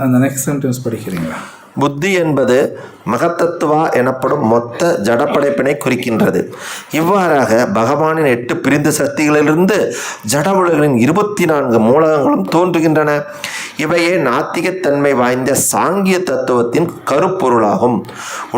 அந்த நெக்ஸ்ட் சென்டென்ஸ் படிக்கிறீங்களா? புத்தி என்பது மகத்தத்துவா எனப்படும் மொத்த ஜடப்படைப்பினை குறிக்கின்றது. இவ்வாறாக பகவானின் 8 பிரிந்த சக்திகளிலிருந்து ஜட உலகின் 24 மூலகங்களும் தோன்றுகின்றன. இவையே நாத்திகத்தன்மை வாய்ந்த சாங்கிய தத்துவத்தின் கருப்பொருளாகும்.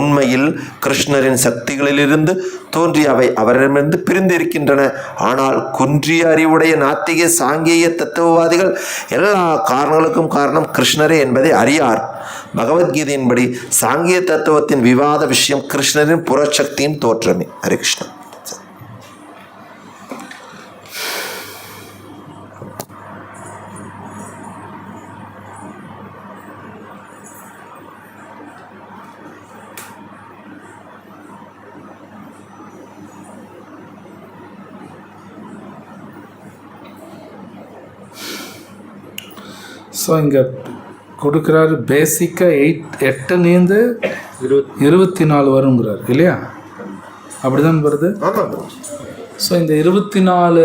உண்மையில் கிருஷ்ணரின் சக்திகளிலிருந்து தோன்றிய அவை அவரிடமிருந்து பிரிந்திருக்கின்றன. ஆனால் குன்றிய அறிவுடைய நாத்திக சாங்கிய தத்துவவாதிகள் எல்லா காரணங்களுக்கும் காரணம் கிருஷ்ணரே என்பதை அறியார். பகவத்கீதையின்படி சாங்கிய தத்துவத்தின் விவாத விஷயம் கிருஷ்ணரின் புறச்சக்தியின் தோற்றமே. ஹரே கிருஷ்ணா. ஸோ இங்கே கொடுக்குறாரு பேசிக்காக 8லேருந்து 24 வருங்கிறார் இல்லையா? அப்படி தான் வருது. ஸோ இந்த 24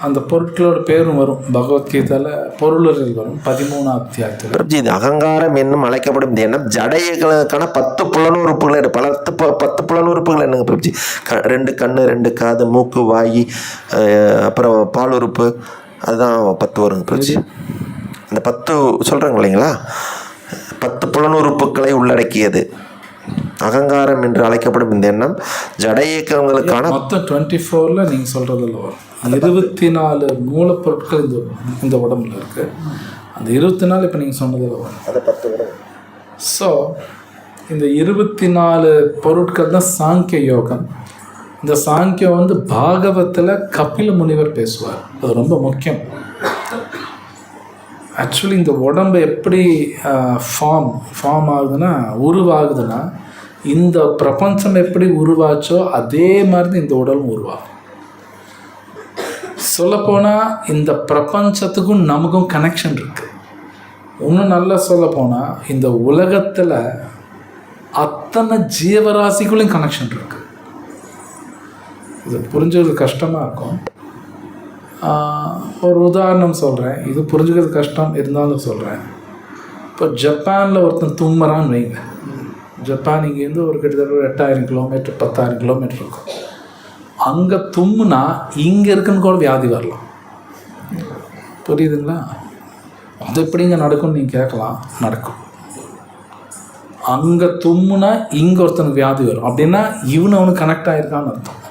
அந்த பொருட்களோட பேரும் வரும் பகவத்கீதையில், பொருள்கள் வரும் 13ஆம் அத்தியாயத்தில். இது அகங்காரம் என்னும் அழைக்கப்படும் இந்த எண்ணம் ஜடைகளுக்கான 10 புலனுறுப்புகள் 10 புலனுறுப்புகள் என்னங்க பிரபுஜி? 2 கண்ணு, 2 காது, மூக்கு, வாய், அப்புறம் பால் உறுப்பு, அதுதான் 10 வருங்க பிரபுஜி. அந்த 10 சொல்கிறாங்க இல்லைங்களா, 10 புலனுறுப்புகளை உள்ளடக்கியது அகங்காரம் என்று அழைக்கப்படும் இந்த எண்ணம் ஜட இயக்கங்களுக்கான மொத்தம் 24ல் நீங்கள் சொல்கிறதில் வரும். 24 மூலப்பொருட்கள் இந்த உடம்புல இருக்குது. அந்த 24 இப்போ நீங்கள் சொன்னதில் வரும், அது 10 வரும். ஸோ இந்த 24 பொருட்கள் தான் சாங்கிய யோகம். இந்த சாங்கியம் பாகவத்தில் கபில முனிவர் பேசுவார், அது ரொம்ப முக்கியம். ஆக்சுவலி இந்த உடம்பு எப்படி ஃபார்ம் ஆகுதுன்னா, உருவாகுதுன்னா இந்த பிரபஞ்சம் எப்படி உருவாச்சோ அதே மாதிரி தான் இந்த உடலும் உருவாகும். சொல்லப்போனால் இந்த பிரபஞ்சத்துக்கும் நமக்கும் கனெக்ஷன் இருக்குது. இன்னும் நல்லா சொல்லப்போனால் இந்த உலகத்தில் அத்தனை ஜீவராசிகளும் கனெக்ஷன் இருக்குது. இது புரிஞ்சுக்கிறது கஷ்டமாக இருக்கும். ஒரு உதாரணம் சொல்கிறேன், இது புரிஞ்சுக்கிறது கஷ்டம் இருந்தாலும் சொல்கிறேன். இப்போ ஜப்பானில் ஒருத்தன் தும்மறான்னு வைங்க. ஜப்பான் இங்கேருந்து ஒரு கிட்டத்தட்ட 8000 கிலோமீட்டர் 10,000 கிலோமீட்டர் இருக்கும். அங்கே தும்முனா இங்கே இருக்குன்னு கூட வியாதி வரலாம். புரியுதுங்களா? அது எப்படிங்க நடக்கும்னு நீங்கள் கேட்கலாம். நடக்கும். அங்கே தும்முனா இங்கே ஒருத்தனுக்கு வியாதி வரும். அப்படின்னா அவனுக்கு கனெக்ட் ஆகிருக்கான்னு அர்த்தம்.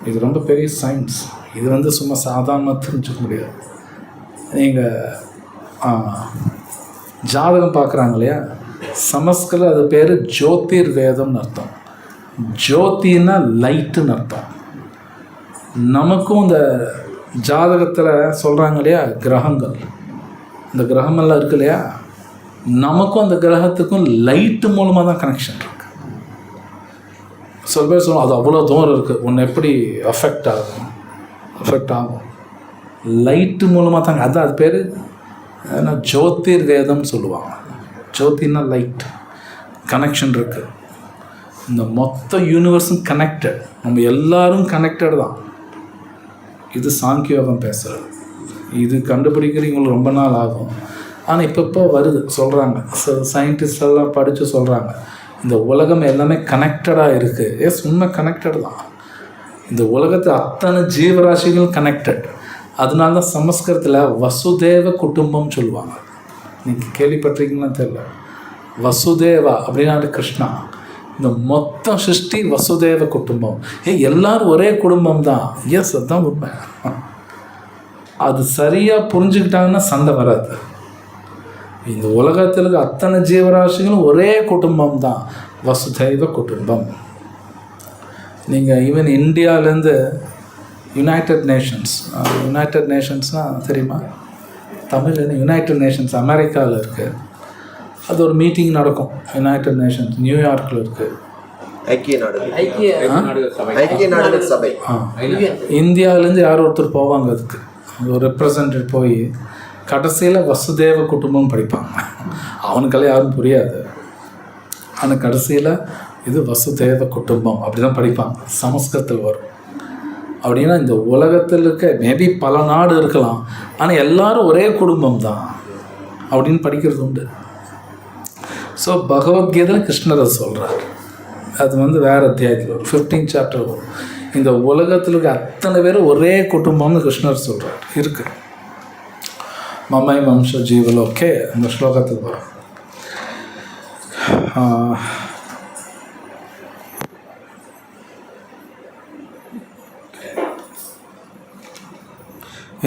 இது ரொம்ப பெரிய சயின்ஸ். இது சும்மா சாதாரணமாக தெரிஞ்சுக்க முடியாது. நீங்கள் ஜாதகம் பார்க்குறாங்க இல்லையா, சமஸ்கிருத அது பேர் ஜோதிர் வேதம்னு அர்த்தம். ஜோதின்னா லைட்டுன்னு அர்த்தம். நமக்கும் இந்த ஜாதகத்தில் சொல்கிறாங்க இல்லையா கிரகங்கள், இந்த கிரகமெல்லாம் இருக்கு இல்லையா, நமக்கும் அந்த கிரகத்துக்கும் லைட்டு மூலமாக தான் கனெக்ஷன் இருக்குது. சில பேர் சொல்லுவோம் அது அவ்வளோ தூரம் இருக்குது, ஒன்று எப்படி அஃபெக்ட் ஆகும் லைட்டு மூலமாக தாங்க. அது பேர் ஏன்னா ஜோதிர் வேதம்னு சொல்லுவாங்க. ஜோதினா லைட், கனெக்ஷன் இருக்குது. இந்த மொத்த யூனிவர்ஸும் கனெக்டட், நம்ம எல்லாரும் கனெக்டட் தான். இது சாங்கியோகம் பேசுகிறது. இது கண்டுபிடிக்கிறவங்களுக்கு ரொம்ப நாள் ஆகும். ஆனால் இப்போ வருது, சொல்கிறாங்க. சயின்டிஸ்ட் எல்லாம் படித்து சொல்கிறாங்க இந்த உலகம் எல்லாமே கனெக்டடாக இருக்குது. எஸ், உண்மை கனெக்டட் தான். இந்த உலகத்தில் அத்தனை ஜீவராசிகள் கனெக்டட். அதனால தான் சமஸ்கிருதத்தில் வசுதேவ குடும்பம் சொல்லுவாங்க. நீங்கள் கேள்விப்பட்டிருக்கீங்களா தெரியல. வசுதேவா அப்படின்னா கிருஷ்ணா. இந்த மொத்த சிருஷ்டி வசுதேவ குடும்பம். எல்லாரும் ஒரே குடும்பம் தான். எஸ், அதுதான் உண்மை. அது சரியாக புரிஞ்சுக்கிட்டாங்கன்னா சண்டை வராது. இந்த உலகத்தில் இருக்க அத்தனை ஜீவராசிகளும் ஒரே குடும்பம் தான், வசுதேவ குடும்பம். நீங்கள் ஈவன் இந்தியாவிலேருந்து யுனைடெட் நேஷன்ஸ்னால் தெரியுமா? தமிழ் யுனைடெட் நேஷன்ஸ் அமெரிக்காவில் இருக்குது. அது ஒரு மீட்டிங் நடக்கும். யுனைடெட் நேஷன்ஸ் நியூயார்க்கில் இருக்குது. ஐக்கிய நாடுகள் சபை. இந்தியாவிலேருந்து யார் ஒருத்தர் போவாங்க. அதுக்கு ஒரு ரெப்ரசன்டேட்டிவ் போய் கடைசியில் வசுதேவ குடும்பம் படிப்பாங்க. அவனுக்கெல்லாம் யாரும் புரியாது. ஆனால் கடைசியில் இது வசுதேவ குடும்பம் அப்படி தான் படிப்பாங்க. சமஸ்கிருதத்தில் வரும். அப்படின்னா இந்த உலகத்தில் இருக்க மேபி பல நாடு இருக்கலாம், ஆனால் எல்லாரும் ஒரே குடும்பம் தான் அப்படின்னு படிக்கிறது உண்டு. ஸோ பகவத்கீதையில் கிருஷ்ணர் அதை சொல்கிறார். அது வேறு அத்தியாயத்தில் வரும், 15th chapter வரும். இந்த உலகத்தில் இருக்க அத்தனை பேரும் ஒரே குடும்பம்னு கிருஷ்ணர் சொல்கிறார். இருக்குது மமை வம்ச ஜீவலோகே அந்த ஸ்லோகத்துக்கு வரும்.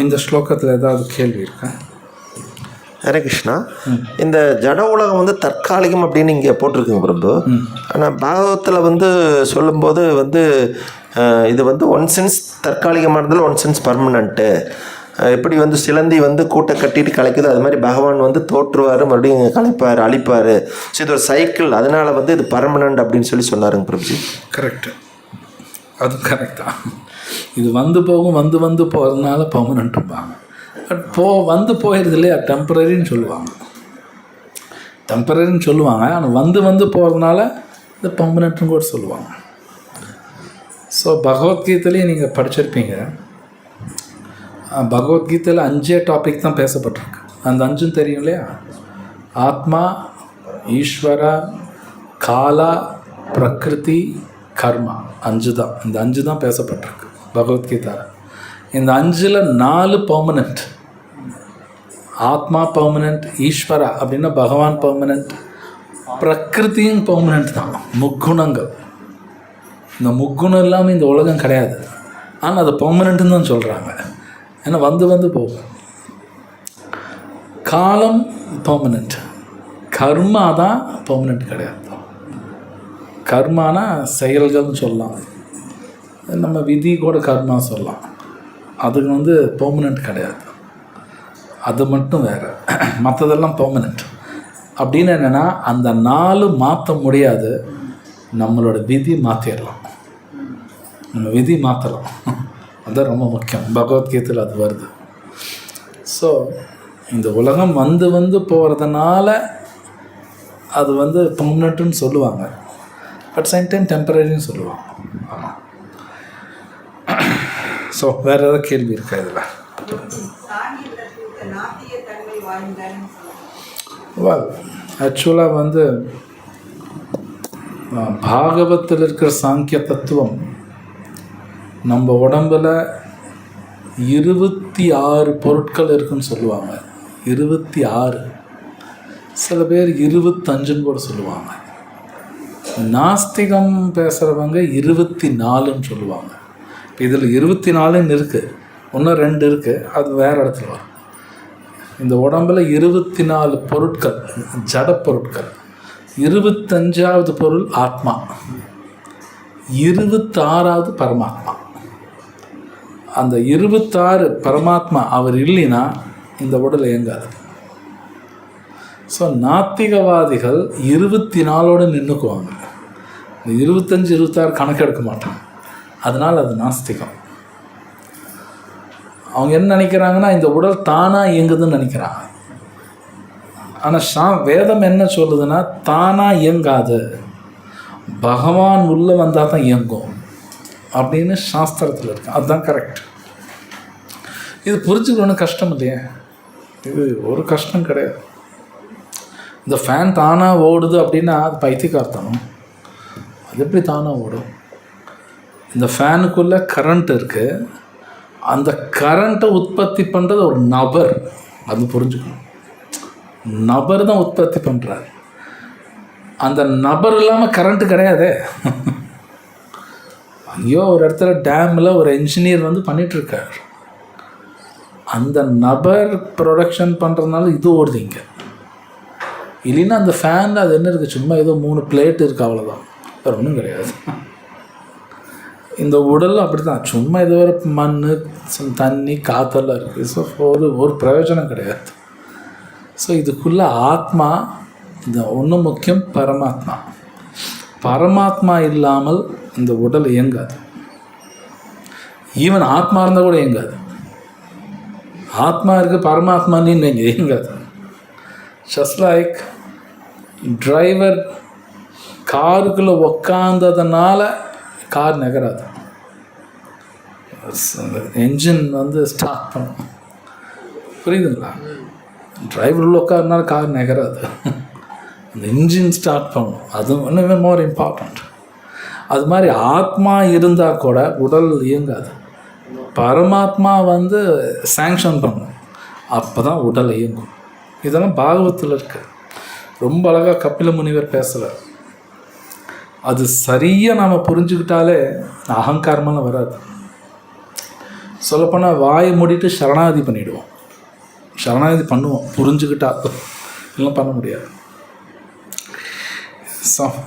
இந்த ஸ்லோகத்தில் ஏதாவது கேள்வி இருக்கா? ஹரே கிருஷ்ணா. இந்த ஜட உலகம் தற்காலிகம் அப்படின்னு இங்கே போட்டிருக்குங்க பிரபு. ஆனால் பாகவத்தில் சொல்லும்போது இது ஒன் சென்ஸ் தற்காலிகமாக இருந்தாலும் ஒன் சென்ஸ் பர்மனண்ட்டு. எப்படி சிலந்தி கூட்டை கட்டிட்டு கலைக்குது, அது மாதிரி பகவான் தோற்றுவார், மறுபடியும் கலைப்பார், அழிப்பார். ஸோ இது ஒரு சைக்கிள். அதனால் இது பர்மனண்ட் அப்படின்னு சொன்னாருங்க பிரபுஜி. கரெக்டு, அது கரெக்ட் தான். இது போகும், வந்து போகிறதுனால பர்மனண்ட்டுப்பாங்க. பட் போயிடுது இல்லையா, டெம்பரரின்னு சொல்லுவாங்க. ஆனால் வந்து போகிறதுனால இது பர்மனண்ட்டுன்னு கூட சொல்லுவாங்க. ஸோ பகவத்கீதையிலையும் நீங்கள் படிச்சிருப்பீங்க. பகவத்கீதையில் 5 டாபிக் தான் பேசப்பட்டிருக்கு. அந்த 5 தெரியும் இல்லையா? ஆத்மா, ஈஸ்வரா, காலா, பிரகிருதி, கர்மா. 5 தான். இந்த 5 தான் பேசப்பட்டிருக்கு பகவத்கீதையில். இந்த 5ல் 4 பர்மனெண்ட். ஆத்மா பர்மனெண்ட், ஈஸ்வரா அப்படின்னா பகவான் பர்மனெண்ட், பிரகிருதியும் பர்மனெண்ட் தான். முக்குணங்கள். இந்த முக்குணம் இல்லாமல் இந்த உலகம் கிடையாது. ஆனால் அது பர்மனெண்ட்டுன்னு தான் சொல்கிறாங்க. ஏன்னா வந்து போகும். காலம் பர்மனெண்ட், கர்மா தான் பர்மனெண்ட் கிடையாது. கர்மானா செயல்கள்னு சொல்லலாம். நம்ம விதி கூட கர்மா சொல்லலாம். அதுக்கு பெர்மனெண்ட் கிடையாது. அது மட்டும் வேறு. மற்றதெல்லாம் பெர்மனெண்ட். அப்படின்னு என்னென்னா அந்த 4 மாற்ற முடியாது, நம்மளோட விதி மாற்றிடலாம், நம்ம விதி மாற்றலாம். அதுதான் ரொம்ப முக்கியம். பகவத்கீதையில் அது வருது. ஸோ இந்த உலகம் வந்து வந்து போகிறதுனால அது வந்து பெர்மனண்ட்டுன்னு சொல்லுவாங்க, பட் சேம் டைம் டெம்பரரின்னு சொல்லுவாங்க. ஆமாம். ஸோ வேறு ஏதாவது கேள்வி இருக்கா இதில்? வெல், ஆக்சுவலாக வந்து பாகவத்தில் இருக்கிற சாங்கிய தத்துவம் நம்ம உடம்பில் 26 பொருட்கள் இருக்குன்னு சொல்லுவாங்க. 26, சில பேர் 25ன்னு கூட சொல்லுவாங்க. நாஸ்திகம் பேசுகிறவங்க 24ன்னு சொல்லுவாங்க. இதில் 24ன்னு இருக்குது, இன்னும் 2 இருக்குது, அது வேறு இடத்துல வரும். இந்த உடம்பில் 24 பொருட்கள் ஜட பொருட்கள், 25வது பொருள் ஆத்மா, 26வது பரமாத்மா. அந்த 26 பரமாத்மா அவர் இல்லைன்னா இந்த உடல் இயங்காது. ஸோ நாத்திகவாதிகள் 24ஓடு நின்றுக்குவாங்க, 25 26 கணக்கெடுக்க மாட்டாங்க. அதனால் அது நாஸ்திகம். அவங்க என்ன நினைக்கிறாங்கன்னா இந்த உடல் தானாக இயங்குதுன்னு நினைக்கிறாங்க. ஆனால் வேதம் என்ன சொல்லுதுன்னா தானாக இயங்காது, பகவான் உள்ளே வந்தால் தான் இயங்கும் அப்படின்னு சாஸ்திரத்தில் இருக்கு. அதுதான் கரெக்ட். இது புரிஞ்சுக்கணும் கஷ்டம் இல்லையே, இது ஒரு கஷ்டம் கிடையாது. இந்த ஃபேன் தானாக ஓடுது அப்படின்னா அது பைத்தியக்காரத்தனம். அது எப்படி தானாக ஓடும்? இந்த ஃபேனுக்குள்ளே கரண்ட் இருக்குது, அந்த கரண்ட்டை உற்பத்தி பண்ணுறது ஒரு நபர், அது புரிஞ்சுக்கணும். நபர் தான் உற்பத்தி பண்ணுறாரு, அந்த நபர் இல்லாமல் கரண்ட்டு கிடையாதே. ஐயோ ஒரு இடத்துல டேமில் ஒரு என்ஜினியர் வந்து பண்ணிகிட்ருக்கார், அந்த நபர் ப்ரொடக்ஷன் பண்ணுறதுனால இது ஓடுது இங்கே. இல்லைன்னா அந்த ஃபேனில் அது என்ன இருக்குது, சும்மா ஏதோ 3 பிளேட் இருக்குது, அவ்வளோதான், வேறு ஒன்றும் கிடையாது. இந்த உடல் அப்படி தான், சும்மா ஏதோ ஒரு மண் தண்ணி காற்றெல்லாம் இருக்குது. ஸோ ஒரு பிரயோஜனம் கிடையாது. ஸோ இதுக்குள்ளே ஆத்மா, இந்த ஒன்று முக்கியம், பரமாத்மா. பரமாத்மா இல்லாமல் இந்த உடல் இயங்காது. ஈவன் ஆத்மா இருந்தால் கூட இயங்காது. ஆத்மா இருக்குது, பரமாத்மான்னு இயங்காது. ஜஸ்ட் லைக் டிரைவர் காருக்குள்ளே உக்காந்ததுனால கார் நகராது, என்ஜின் வந்து ஸ்டார்ட் பண்ணும். புரியுதுங்களா? டிரைவர் உள்ள உட்காருனால கார் நகராது, அந்த இன்ஜின் ஸ்டார்ட் பண்ணும். அது ஒன்றுமே மோர் இம்பார்ட்டண்ட். அது மாதிரி ஆத்மா இருந்தால் கூட உடல் இயங்காது. பரமாத்மா வந்து சாங்ஷன் பண்ணும், அப்போ தான் உடல் இயங்கும். இதெல்லாம் பாகவத்தில் இருக்குது. ரொம்ப அழகாக கபில முனிவர் பேசலை. அது சரியாக நாம் புரிஞ்சுக்கிட்டாலே அகங்காரமெல்லாம் வராது. சொல்லப்போனால் வாயை மூடிட்டு சரணாகதி பண்ணிவிடுவோம். சரணாகதி பண்ணுவோம் புரிஞ்சுக்கிட்டா, இல்லை பண்ண முடியாது.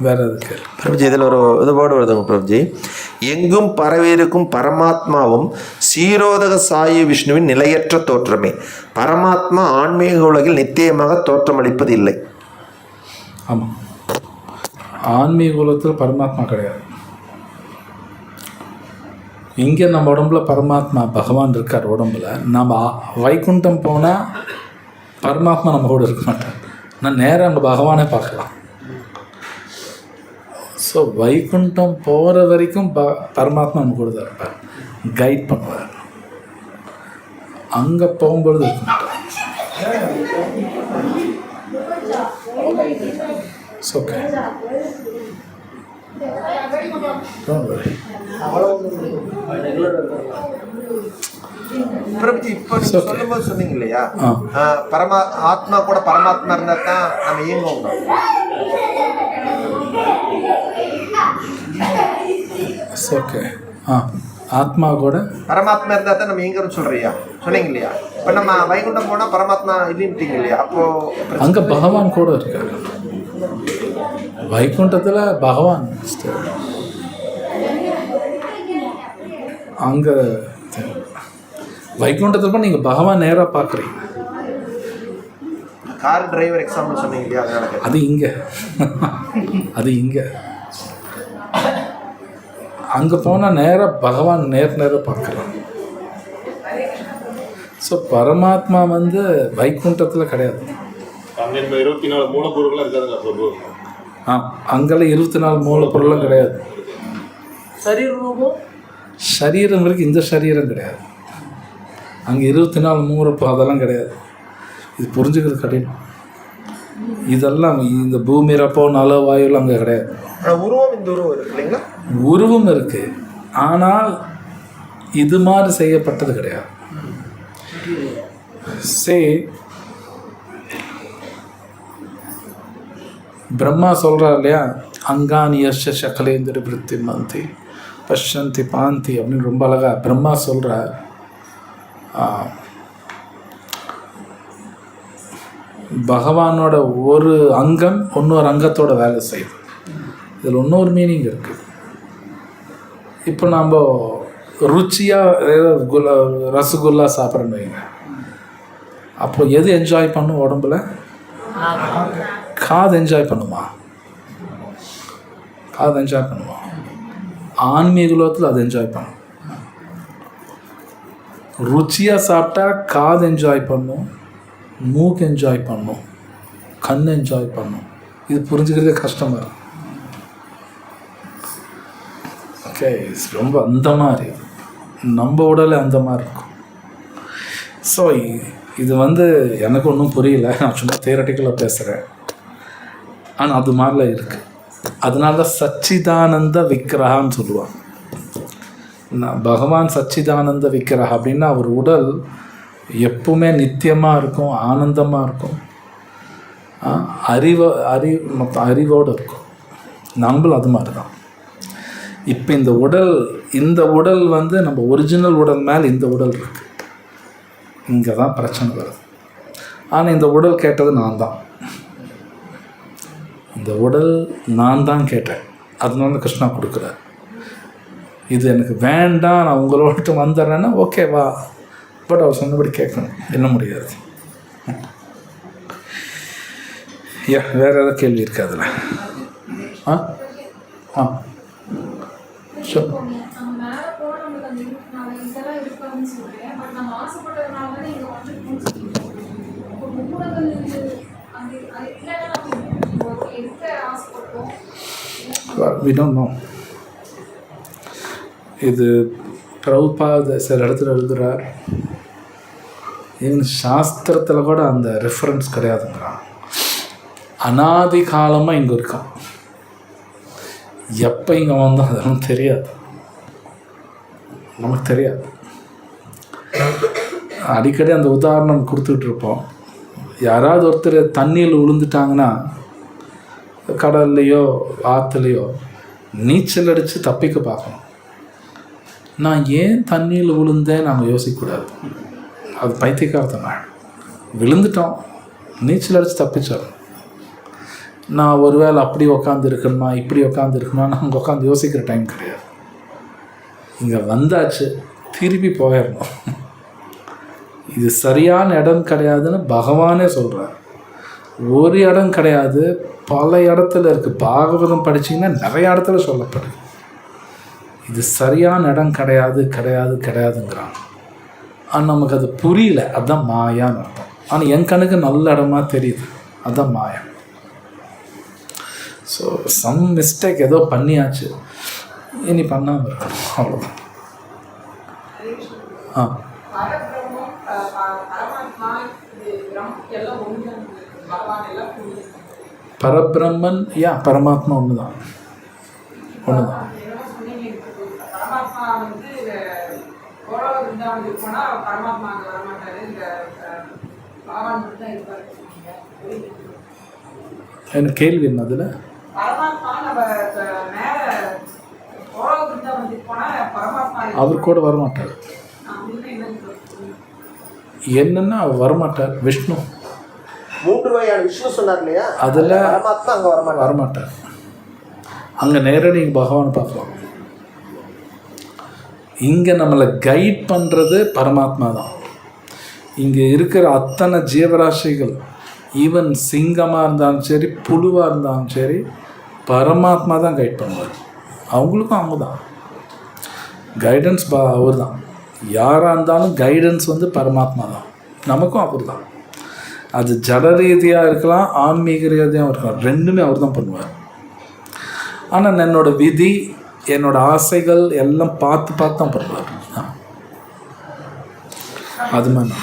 வேறு எதுக்கு பிரபுஜி இதில் ஒரு இதுபாடு வருதுங்க பிரபுஜி. எங்கும் பரவியிருக்கும் பரமாத்மாவும் சீரோதக சாயி விஷ்ணுவின் நிலையற்ற தோற்றமே. பரமாத்மா ஆன்மீக உலகில் நித்தியமாக தோற்றமளிப்பது இல்லை. ஆமாம், ஆன்மீக உலகத்தில் பரமாத்மா கிடையாது. இங்கே நம்ம உடம்புல பரமாத்மா பகவான் இருக்கார் உடம்புல. நம்ம வைகுண்டம் போனால் பரமாத்மா நம்ம கூட இருக்க மாட்டார். நான் நேராக அங்கே பகவானே பார்க்கலாம். ஸோ வைகுண்டம் போகிற வரைக்கும் பரமாத்மா நம்ம கூட தான் இருப்பார், கைட் பண்ணுவார். அங்கே போகும்பொழுது இருக்க மாட்டார். It's okay. Don't worry. Prabhuji இப்போ சொல்லும்போது சொன்னீங்க இல்லையா, ஆத்மா கூட பரமாத்மா இருந்தால் தான் நம்ம இயங்குவோம். It's okay. ஆத்மா கூட பரமாத்மா இருந்தால் தான் நம்ம இயங்குறோம்னு சொல்றியா சொன்னீங்க இல்லையா? இப்போ நம்ம வைகுண்டம் போனால் பரமாத்மா இல்லைன்ட்டீங்க இல்லையா? அப்போது அங்கே பகவான் கூட இருக்காரு. வைகுண்டத்தில் பகவான் அங்கே வைகுண்டத்தில் நீங்கள் பகவான் நேராக பார்க்குறீங்க. கார் டிரைவர் எக்ஸாம்பிள் சொன்னீங்க இல்லையா, அதனால கேட்டேன். அது இங்கே அது இங்கே அங்கே போனால் நேராக பகவான் நேராக பார்க்கலாம். ஸோ பரமாத்மா வந்து வைகுண்டத்தில் கிடையாது. அங்கே இந்த 24 மூலப்பொருட்கள்லாம் இருக்காதுங்க பிரபு. அங்கெல்லாம் 24 மூலப்பொருளும் கிடையாது. சரீர ரூபம் சரீரம் இருக்குது, இந்த சரீரம் கிடையாது. அங்கே 24 மூலப்பொருள் அதெல்லாம் கிடையாது. இது புரிஞ்சுக்கிறது கடினம். இதெல்லாம் இந்த பூமி ரப்போ நல வாயுலாம் அங்கே கிடையாது. உருவம் இந்த உருவம் இருக்கு இல்லைங்களா? உருவம் இருக்குது, ஆனால் இது மாதிரி செய்யப்பட்டது கிடையாது. பிரம்மா சொல்கிறார் இல்லையா, அங்கானியர்ஷ சகலேந்திர விருத்தி மந்தி பஷ்யந்தி பாந்தி அப்படின்னு ரொம்ப அழகாக பிரம்மா சொல்கிறார். பகவானோட ஒரு அங்கம் இன்னொரு அங்கத்தோட வேலை செய்யுது. இதில் இன்னொரு மீனிங் இருக்குது. இப்போ நம்ம ருச்சியாக ரசகுல்லா சாப்பிட்றோன்னு வைங்க, அப்போ எது என்ஜாய் பண்ணும் உடம்புல? காது என்ஜாய் பண்ணுமா? காது என்ஜாய் பண்ணுமா? ஆன்மீக லோகத்தில் அது என்ஜாய் பண்ணும். ருச்சியாக சாப்பிட்டா காது என்ஜாய் பண்ணும், மூக்கு என்ஜாய் பண்ணும், கண் என்ஜாய் பண்ணும். இது புரிஞ்சுக்கிறதே கஷ்டமாக இருக்கும். ஓகே, ரொம்ப அந்த மாதிரி நம்ம உடலை அந்த மாதிரி இருக்கும். ஸோ இது வந்து எனக்கு ஒன்றும் புரியல, நான் சும்மா தியரட்டிக்கலாக பேசுகிறேன். ஆனால் அது மாதிரிலாம் இருக்குது. அதனால தான் சச்சிதானந்த விக்கிரகான்னு சொல்லுவாங்க. பகவான் சச்சிதானந்த விக்கிரகா அப்படின்னா அவர் உடல் எப்பவுமே நித்தியமாக இருக்கும், ஆனந்தமாக இருக்கும், அறிவோடு இருக்கும். நம்மளும் அது மாதிரி தான். இப்போ இந்த உடல் வந்து நம்ம ஒரிஜினல் உடல் மேலே இந்த உடல் இருக்குது. இங்கே தான் பிரச்சனை வருது. ஆனால் இந்த உடல் கேட்டது நான் தான். இந்த உடல் நான் தான் கேட்டேன். அதனால கிருஷ்ணா கொடுக்குறார். இது எனக்கு வேண்டாம், நான் உங்களோட வந்துடுறேன்னா ஓகேவா, பட் அவர் சொன்னபடி கேட்கணும். என்ன முடியாது. வேறு ஏதாவது கேள்வி இருக்கு அதில்? சரி. We don't know. இது பிரபுபாத சில இடத்துல எழுதுகிறார். இவன் சாஸ்திரத்தில் கூட அந்த ரெஃபரன்ஸ் கிடையாதுங்கிறான். அனாதி காலமாக இங்கே இருக்கான். எப்போ இங்கே வந்தோம் அதெல்லாம் தெரியாது, நமக்கு தெரியாது. அடிக்கடி அந்த உதாரணம் கொடுத்துக்கிட்டு இருப்போம். யாராவது ஒருத்தர் தண்ணியில் விழுந்துட்டாங்கன்னா, கடல்லையோ ஆற்றுலையோ நீச்சல் அடித்து தப்பிக்க பார்க்கணும். நான் ஏன் தண்ணியில் விழுந்தேன் நாங்கள் யோசிக்கக்கூடாது. அது பைத்தியக்காரத்தன. விழுந்துட்டோம், நீச்சல் அடித்து தப்பிச்சோம். நான் ஒருவேளை அப்படி உக்காந்துருக்கணுமா இப்படி உக்காந்துருக்கணுமா நாங்கள் உட்காந்து யோசிக்கிற டைம் கிடையாது. இங்கே வந்தாச்சு, திருப்பி போயிடணும். இது சரியான இடம் கிடையாதுன்னு பகவானே சொல்கிறார். ஒரு இடம் கிடையாது, பல இடத்துல இருக்குது. பாகவதம் படிச்சிங்கன்னா நிறைய இடத்துல சொல்லப்படுது. இது சரியான இடம் கிடையாது கிடையாது கிடையாதுங்கிறான். ஆனால் நமக்கு அது புரியல, அதுதான் மாயான்னு அர்த்தம். ஆனால் என் கண்ணுக்கு நல்ல இடமா தெரியுது, அதுதான் மாயா. ஸோ சம் மிஸ்டேக் ஏதோ பண்ணியாச்சு, இனி பண்ணாமல் இருக்கணும், அவ்வளோதான். பரபிரம்மன் பரமாத்மா ஒன்று தான், ஒன்று தான். எனக்கு கேள்வி என்ன அதில்? அவர் கூட வரமாட்டார். என்னன்னா அவர் வரமாட்டார். விஷ்ணு 3 வகையான விஷ்ணு சொன்னார் இல்லையா, அதில் அங்கே வரமாட்டார். அங்கே நேரடி பகவான் பார்க்கலாம். இங்கே நம்மளை கைட் பண்ணுறது பரமாத்மா தான். இங்கே இருக்கிற அத்தனை ஜீவராசிகள் ஈவன் சிங்கமாக இருந்தாலும் சரி, புழுவாக இருந்தாலும் சரி, பரமாத்மா தான் கைட் பண்ணுவார். அவங்களுக்கும் அவங்க தான் கைடன்ஸ். அவர் தான். யாராக இருந்தாலும் கைடன்ஸ் வந்து பரமாத்மா தான். நமக்கும் அவர் தான். அது ஜட ரீதியாக இருக்கலாம், ஆன்மீக ரீதியாக இருக்கலாம், ரெண்டுமே அவர் தான் பண்ணுவார். ஆனால் என்னோடய விதி, என்னோடய ஆசைகள் எல்லாம் பார்த்து பார்த்து தான் பண்ணுவார். அது மாதிரி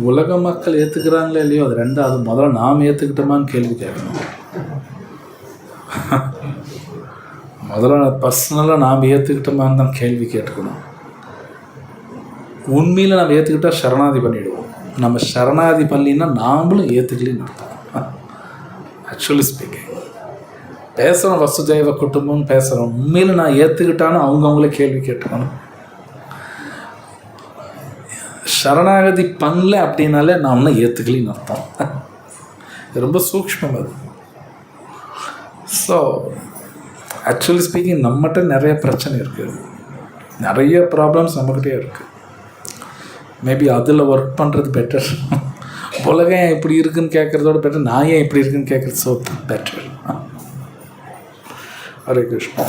உலக மக்கள் ஏற்றுக்கிறாங்களே இல்லையோ, அது ரெண்டாவது. முதல்ல நாம் ஏற்றுக்கிட்டோமான்னு கேள்வி கேட்கணும். முதல்ல பர்சனலாக நாம் ஏற்றுக்கிட்டோமான்னு தான் கேள்வி கேட்டுக்கணும். உண்மையில் நம்ம ஏற்றுக்கிட்டால் சரணாதி பண்ணிவிடுவோம். நம்ம சரணாதி பண்ணலின்னா நாமளும் ஏற்றுக்கலின்னு அர்த்தம். ஆக்சுவலி ஸ்பீக்கிங் பேசுகிறோம், வசுதேவ குடும்பம்னு பேசுகிறோம். உண்மையில் நான் ஏற்றுக்கிட்டாலும் அவங்கவுங்களே கேள்வி கேட்டுக்கணும். சரணாகதி பண்ணல அப்படின்னாலே நான் ஒன்றும் ஏற்றுக்கலின்னு அர்த்தம். ரொம்ப சூக்ஷ்மம் அது. ஸோ ஆக்சுவலி ஸ்பீக்கிங் நம்மகிட்ட நிறைய பிரச்சனை இருக்குது, நிறைய ப்ராப்ளம்ஸ் நம்மக்கிட்டே இருக்குது. மேபி அதில் ஒர்க் பண்ணுறது பெட்டர். உலகம் ஏன் இப்படி இருக்குன்னு கேட்குறதோட பெட்டர் நான் ஏன் இப்படி இருக்குன்னு கேட்குறது ஸோ பெட்டர். ஹரே கிருஷ்ணா.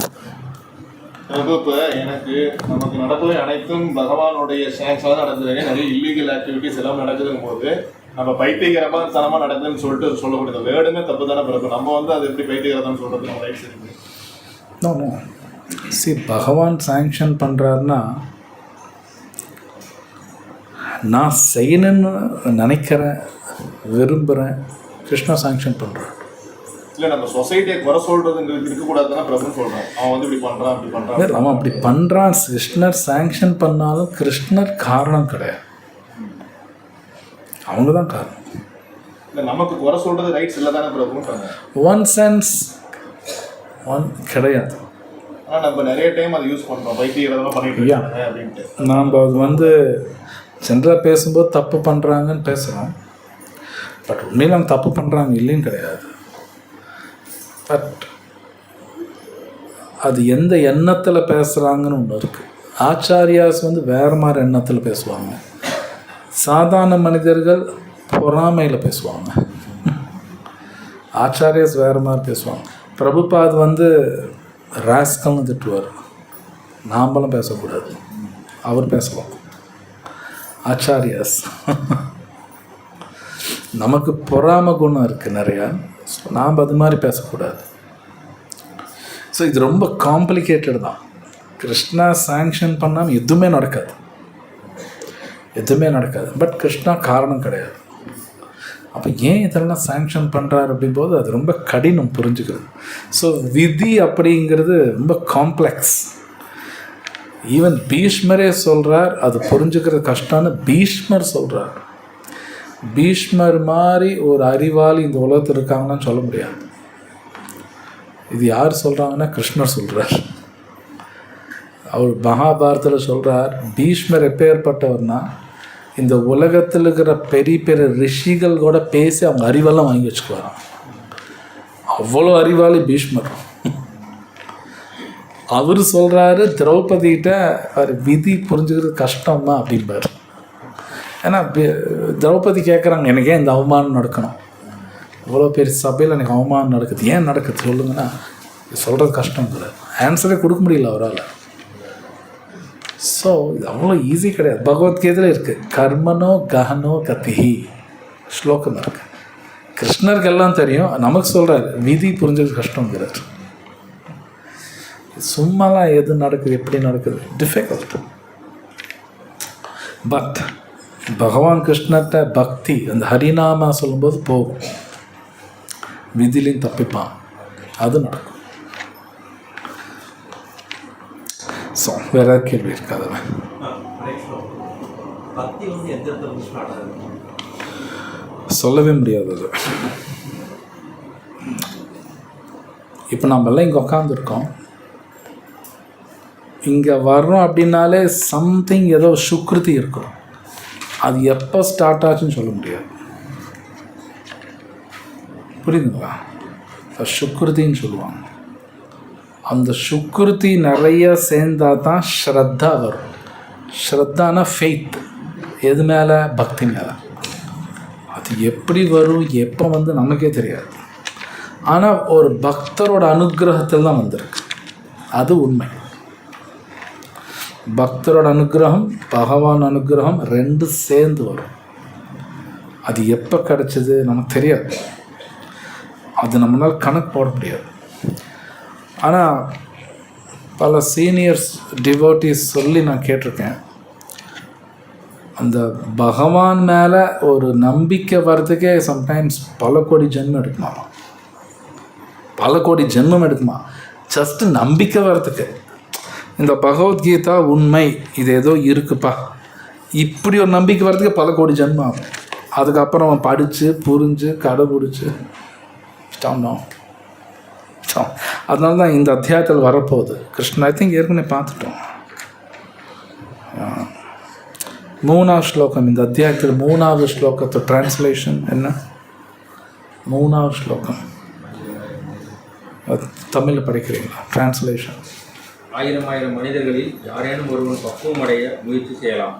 இப்போ எனக்கு நமக்கு நடப்பது அனைத்தும் பகவானுடைய சேங்ஸாக நடக்குது. நிறைய இல்லீகல் ஆக்டிவிட்டிஸ் எல்லாம் நடக்குதுங்கும் போது நம்ம பைத்தியகரமாக தனமாக நடக்குதுன்னு சொல்லிட்டு சொல்லக்கூடியது வேர்டுமே தப்பு தானே பிறகு. நம்ம வந்து அது எப்படி பைத்தியகரம்னு சொல்கிறது நம்ம ரைட்ஸ் இருக்குது. சரி, பகவான் சாங்ஷன் பண்ணுறாருன்னா நான் செய்யணுன்னு நினைக்கிறேன், விரும்புகிறேன், கிருஷ்ணா சாங்ஷன் பண்ணுறேன். இல்லை நம்ம சொசைட்டியை குறை சொல்கிறதுங்கிறது இருக்கக்கூடாதுன்னா பிரபுன்னு சொல்கிறோம். அவன் வந்து இப்படி பண்ணுறான் அப்படி பண்ணுறான். அவன் அப்படி பண்ணுறான், கிருஷ்ணர் சாங்ஷன் பண்ணாலும் கிருஷ்ணர் காரணம் கிடையாது, அவங்க தான் காரணம். இல்லை நமக்கு குறை சொல்கிறது ரைட்ஸ் இல்லை தானே பிரபுன்றாங்க. ஒன் சென்ஸ் ஒன் கிடையாது. ஆனால் நம்ம நிறைய டைம் அதை யூஸ் பண்ணுறோம், பைத்தியகரமாக பண்ணிட்டு இருக்காங்க அப்படின்ட்டு. நாம் அது வந்து ஜென்ரலாக பேசும்போது தப்பு பண்ணுறாங்கன்னு பேசுகிறோம். பட் உண்மையில் அவங்க தப்பு பண்ணுறாங்க இல்லைன்னு கிடையாது. பட் அது எந்த எண்ணத்தில் பேசுகிறாங்கன்னு ஒன்று இருக்குது. ஆச்சாரியாஸ் வந்து வேறு மாதிரி எண்ணத்தில் பேசுவாங்க, சாதாரண மனிதர்கள் பொறாமையில் பேசுவாங்க. ஆச்சாரியாஸ் வேறு மாதிரி பேசுவாங்க. பிரபுபாத் வந்து ராஸ்கல்னு திட்டுவார், நாம்பளும் பேசக்கூடாது, அவர் பேசலாம். ஆச்சாரியாஸ் நமக்கு பொறாம குணம் இருக்குது நிறையா, ஸோ நாம் அது மாதிரி பேசக்கூடாது. ஸோ இது ரொம்ப காம்ப்ளிகேட்டட் தான். கிருஷ்ணா சாங்ஷன் பண்ணாமல் எதுவுமே நடக்காது, எதுவுமே நடக்காது. பட் கிருஷ்ணா காரணம் கிடையாது. அப்போ ஏன் இதெல்லாம் சாங்ஷன் பண்ணுறாரு அப்படிம்போது அது ரொம்ப கடினம் புரிஞ்சுக்கிறது. ஸோ விதி அப்படிங்கிறது ரொம்ப காம்ப்ளெக்ஸ். ஈவன் பீஷ்மரே சொல்கிறார், அது புரிஞ்சுக்கிறது கஷ்டம்னு பீஷ்மர் சொல்கிறார். பீஷ்மர் மாதிரி ஒரு அறிவாளி இந்த உலகத்தில் இருக்காங்கன்னு சொல்ல முடியாது. இது யார் சொல்கிறாங்கன்னா கிருஷ்ணர் சொல்கிறார். அவர் மகாபாரத்தில் சொல்கிறார், பீஷ்மர் எப்பேற்பட்டவர்னா இந்த உலகத்தில் இருக்கிற பெரிய பெரிய ரிஷிகள் கூட பேசி அவங்க அறிவெல்லாம் வாங்கி வச்சுக்குவாராம். அவ்வளோ அறிவாளி பீஷ்மர். அவர் சொல்கிறாரு திரௌபதிகிட்ட அவர் விதி புரிஞ்சுக்கிறது கஷ்டம்மா அப்படின்பார். ஏன்னா திரௌபதி கேட்குறாங்க, எனக்கு ஏன் இந்த அவமானம் நடக்கணும், இவ்வளோ பெரிய சபையில் எனக்கு அவமானம் நடக்குது, ஏன் நடக்குது சொல்லுங்கன்னா சொல்கிறது கஷ்டங்கிறார். ஆன்சரே கொடுக்க முடியல அவரால். ஸோ இது அவ்வளோ ஈஸி கிடையாது. பகவத்கீதையில் இருக்குது, கர்மனோ கஹனோ கதிஹி ஸ்லோகம் இருக்குது. கிருஷ்ணருக்கு எல்லாம் தெரியும், நமக்கு சொல்கிறார் விதி புரிஞ்சது கஷ்டங்கிறார். சும்மாலாம் எது நடக்குது எப்படி நடக்குது டிஃபிகல்ட். பட் பகவான் கிருஷ்ணர்கிட்ட பக்தி அந்த ஹரிநாமா சொல்லும்போது போகும், விதிலையும் தப்பிப்பான், அது நடக்கும். ஸோ வேற கேள்வி இருக்காது. சொல்லவே முடியாது அது. இப்போ நம்மெல்லாம் இங்கே உட்காந்துருக்கோம், இங்கே வர்றோம் அப்படின்னாலே சம்திங் ஏதோ சுக்ருதி இருக்கும். அது எப்போ ஸ்டார்ட் ஆச்சுன்னு சொல்ல முடியாது. புரியுதுங்களா? சுக்ருதின்னு சொல்லுவாங்க. அந்த சுக்ருதி நிறைய சேர்ந்தால் தான் ஸ்ரத்தா வரும். ஸ்ரத்தானா ஃபெய்த். எது மேலே? பக்தி மேலே. அது எப்படி வரும், எப்போ வந்து நமக்கே தெரியாது. ஆனால் ஒரு பக்தரோட அனுகிரகத்தில் தான் வந்திருக்கு. அது உண்மை. பக்தரோட அனுகிரகம், பகவான் அனுகிரகம் ரெண்டு சேர்ந்து வரும். அது எப்போ கிடச்சிது நமக்கு தெரியாது. அது நம்மளால் கணக்கு போட முடியாது. ஆனால் பல சீனியர்ஸ் டிவோட்டீஸ் சொல்லி நான் கேட்டிருக்கேன், அந்த பகவான் மேலே ஒரு நம்பிக்கை வர்றதுக்கே சம்டைம்ஸ் பல கோடி ஜென்மம் எடுக்குமா, பல கோடி ஜென்மம் எடுக்குமா, ஜஸ்ட்டு நம்பிக்கை வர்றதுக்கு. இந்த பகவத்கீதா உண்மை, இது ஏதோ இருக்குப்பா, இப்படி ஒரு நம்பிக்கை வர்றதுக்கு பல கோடி ஜென்மம் ஆகும். அதுக்கப்புறம் அவன் படித்து புரிஞ்சு கடைபிடிச்சி ஸ்டாண்டோம். அதனால தான் இந்த அத்தியாயத்தில் வரப்போகுது. கிருஷ்ணன் ஐ திங்க் ஏற்கனவே பார்த்துட்டோம். 3வது ஸ்லோகம், இந்த அத்தியாயத்தில் 3வது ஸ்லோகத்து டிரான்ஸ்லேஷன் என்ன? 3வது ஸ்லோகம் தமிழில் படிக்கிறீங்களா? டிரான்ஸ்லேஷன். 1000 மனிதர்களில் யாரேனும் ஒருவன் பக்குவம் அடைய முயற்சி செய்யலாம்.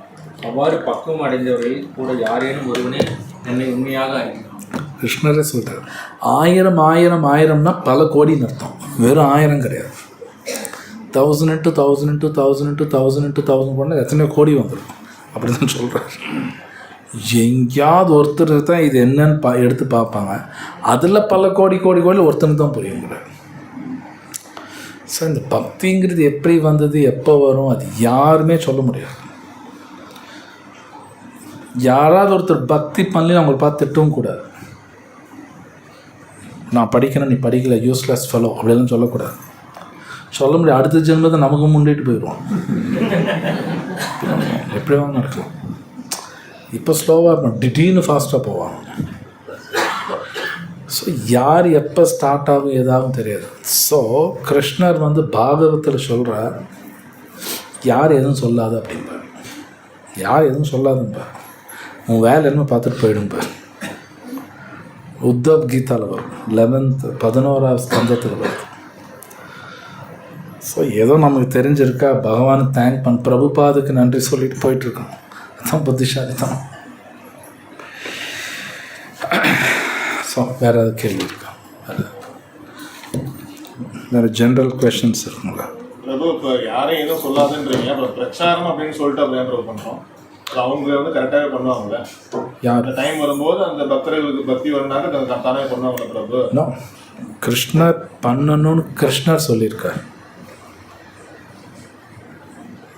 அவ்வாறு பக்குவம் அடைந்தவர்களில் கூட யாரேனும் ஒருவனே என்னை உண்மையாக அறிகிறான். கிருஷ்ணரே சொல்கிறார். 1000 பல கோடின்னு அர்த்தம். வெறும் 1000 கிடையாது. 1000 into 1000 into 1000 into 1000 into 1000 போனால் எத்தனையோ கோடி வந்துடும். அப்படி தான் சொல்கிறார். எங்கேயாவது ஒருத்தர் தான் இது என்னன்னு எடுத்து பார்ப்பாங்க. அதில் பல கோடி ஒருத்தனுக்கு தான் புரியுங்கிறார். ஸோ இந்த பக்திங்கிறது எப்படி வந்தது, எப்போ வரும், அது யாருமே சொல்ல முடியாது. யாராவது ஒருத்தர் பக்தி பண்ணி அவங்களை பார்த்து திட்டவும் கூடாது. நான் படிக்கிறேன், நீ படிக்கல, யூஸ்லெஸ் ஃபெலோ அப்படிலாம் சொல்லக்கூடாது. சொல்ல முடியாது. அடுத்த ஜென்மத்தை நமக்கு முன்னிட்டு போயிடுவோம். எப்படி வாங்க நடக்கலாம். இப்போ ஸ்லோவாக இருக்கும், திடீர்னு ஃபாஸ்ட்டாக போவாங்க. ஸோ யார் எப்போ ஸ்டார்ட் ஆகும் ஏதாகும் தெரியாது. ஸோ கிருஷ்ணர் வந்து பாகவத்தில் சொல்கிறார், யார் எதுவும் சொல்லாது அப்படின்பார். யார் எதுவும் சொல்லாதும்பார். உன் வேலை என்ன பார்த்துட்டு போயிடும்பார். உத்தவ் கீதாவில் வரும், 11வது ஸ்கந்தத்தில் வரும். ஸோ ஏதோ நமக்கு தெரிஞ்சிருக்கா, பகவானை தேங்க் பண்ண, பிரபுபாதுக்கு நன்றி சொல்லிட்டு போயிட்டுருக்கோம். அதுதான் புத்திசாலித்தனம். ஸோ வேறு ஏதாவது கேள்வி இருக்கா? வேறு ஜென்ரல் கொஷின்ஸ் இருக்குங்களா? பிரபு, இப்போ யாரையும் எதுவும் சொல்லாதுன்றீங்க, அப்புறம் பிரச்சாரம் அப்படின்னு சொல்லிட்டு அப்படியே பிரபு பண்ணுறோம். அவங்க வந்து கரெக்டாகவே பண்ணுவாங்களே, யார் அந்த டைம் வரும்போது அந்த பக்தர்களுக்கு பக்தி வரனாக்க கரெக்டாகவே பண்ணுவாங்களே பிரபு? இன்னும் கிருஷ்ணர் பண்ணணும்னு கிருஷ்ணர் சொல்லியிருக்கார்.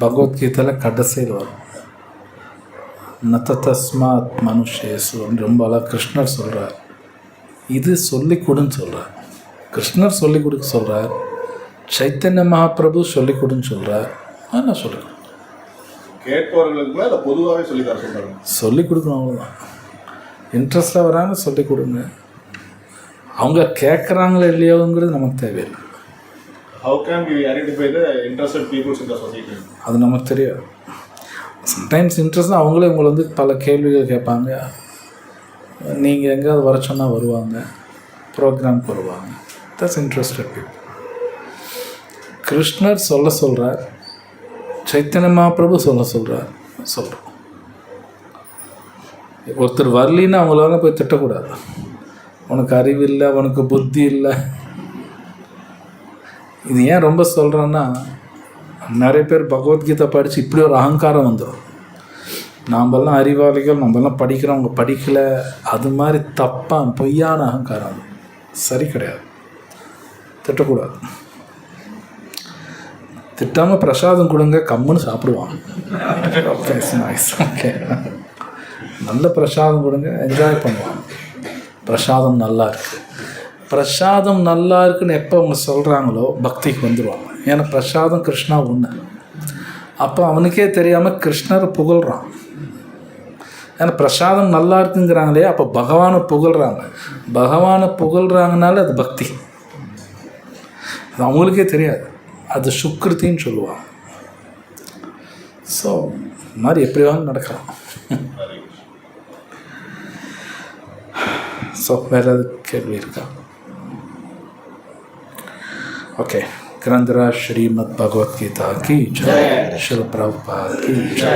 பகவத்கீதையில் கடைசியில் வரும், நத தஸ்மாத் மனுஷேசு ரொம்ப அழகாக கிருஷ்ணர் சொல்கிறார். இது சொல்லிக் கொடுன்னு சொல்கிறார். கிருஷ்ணர் சொல்லிக் கொடுக்க சொல்கிறார். சைத்தன்ய மகாபிரபு சொல்லிக் கொடுன்னு சொல்கிறார். நான் சொல்கிறேன், கேட்பவர்களுக்குமே அதை பொதுவாகவே சொல்லித்தர சொல்கிறாங்க. சொல்லிக் கொடுக்கணும், அவ்வளோதான். இன்ட்ரெஸ்டாக வராங்க, சொல்லிக் கொடுங்க. அவங்க கேட்குறாங்களோ இல்லையோங்கிறது நமக்கு தேவையில்லை. How can we identify the interested people in the society? அது நமக்கு தெரியாது. சம்டைம்ஸ் இன்ட்ரெஸ்ட் அவங்களே உங்களை வந்து பல கேள்விகள் கேட்பாங்க. நீங்கள் எங்கேயாவது வர சொன்னால் வருவாங்க, ப்ரோக்ராம்க்கு வருவாங்க. That's interested people. கிருஷ்ணர் சொல்கிறார், சைத்தன்ய மகாபிரபு சொல்கிறார். சொல்கிறோம். ஒருத்தர் வரலின்னா அவங்களால போய் திட்டக்கூடாது. உனக்கு அறிவு இல்லை, உனக்கு புத்தி இல்லை. இது ஏன் ரொம்ப சொல்கிறேன்னா, நிறைய பேர் பகவத்கீதை படித்து இப்படி ஒரு அகங்காரம் வந்துடும். நாம்பெல்லாம் அறிவாளிகள், நம்மெல்லாம் படிக்கிறோம், அவங்க படிக்கலை, அது மாதிரி தப்பாக பொய்யான அகங்காரம். சரி கிடையாது. திட்டக்கூடாது. திட்டாமல் பிரசாதம் கொடுங்க, கம்முன்னு சாப்பிடுவாங்க. ஓகே, நல்ல பிரசாதம் கொடுங்க, என்ஜாய் பண்ணுவாங்க. பிரசாதம் நல்லா இருக்குது. பிரசாதம் நல்லா இருக்குன்னு எப்போ அவங்க சொல்கிறாங்களோ பக்திக்கு வந்துடுவாங்க. ஏன்னா பிரசாதம் கிருஷ்ணா ஒன்று. அப்போ அவனுக்கே தெரியாமல் கிருஷ்ணரை புகழ்கிறான். ஏன்னா பிரசாதம் நல்லா இருக்குங்கிறாங்களே, அப்போ பகவானை புகழ்கிறாங்க. பகவானை புகழ்கிறாங்கனால அது பக்தி. அது அவங்களுக்கே தெரியாது. அது சுக்ருத்தின்னு சொல்லுவாங்க. ஸோ இந்த மாதிரி எப்படி வேணாலும் நடக்கலாம். ஸோ வேறு ஏதாவது கேள்வி இருக்கா? ஓகே. ग्रंथराज श्रीमद् भगवत गीता की जय, श्री प्रभुपाद की जय।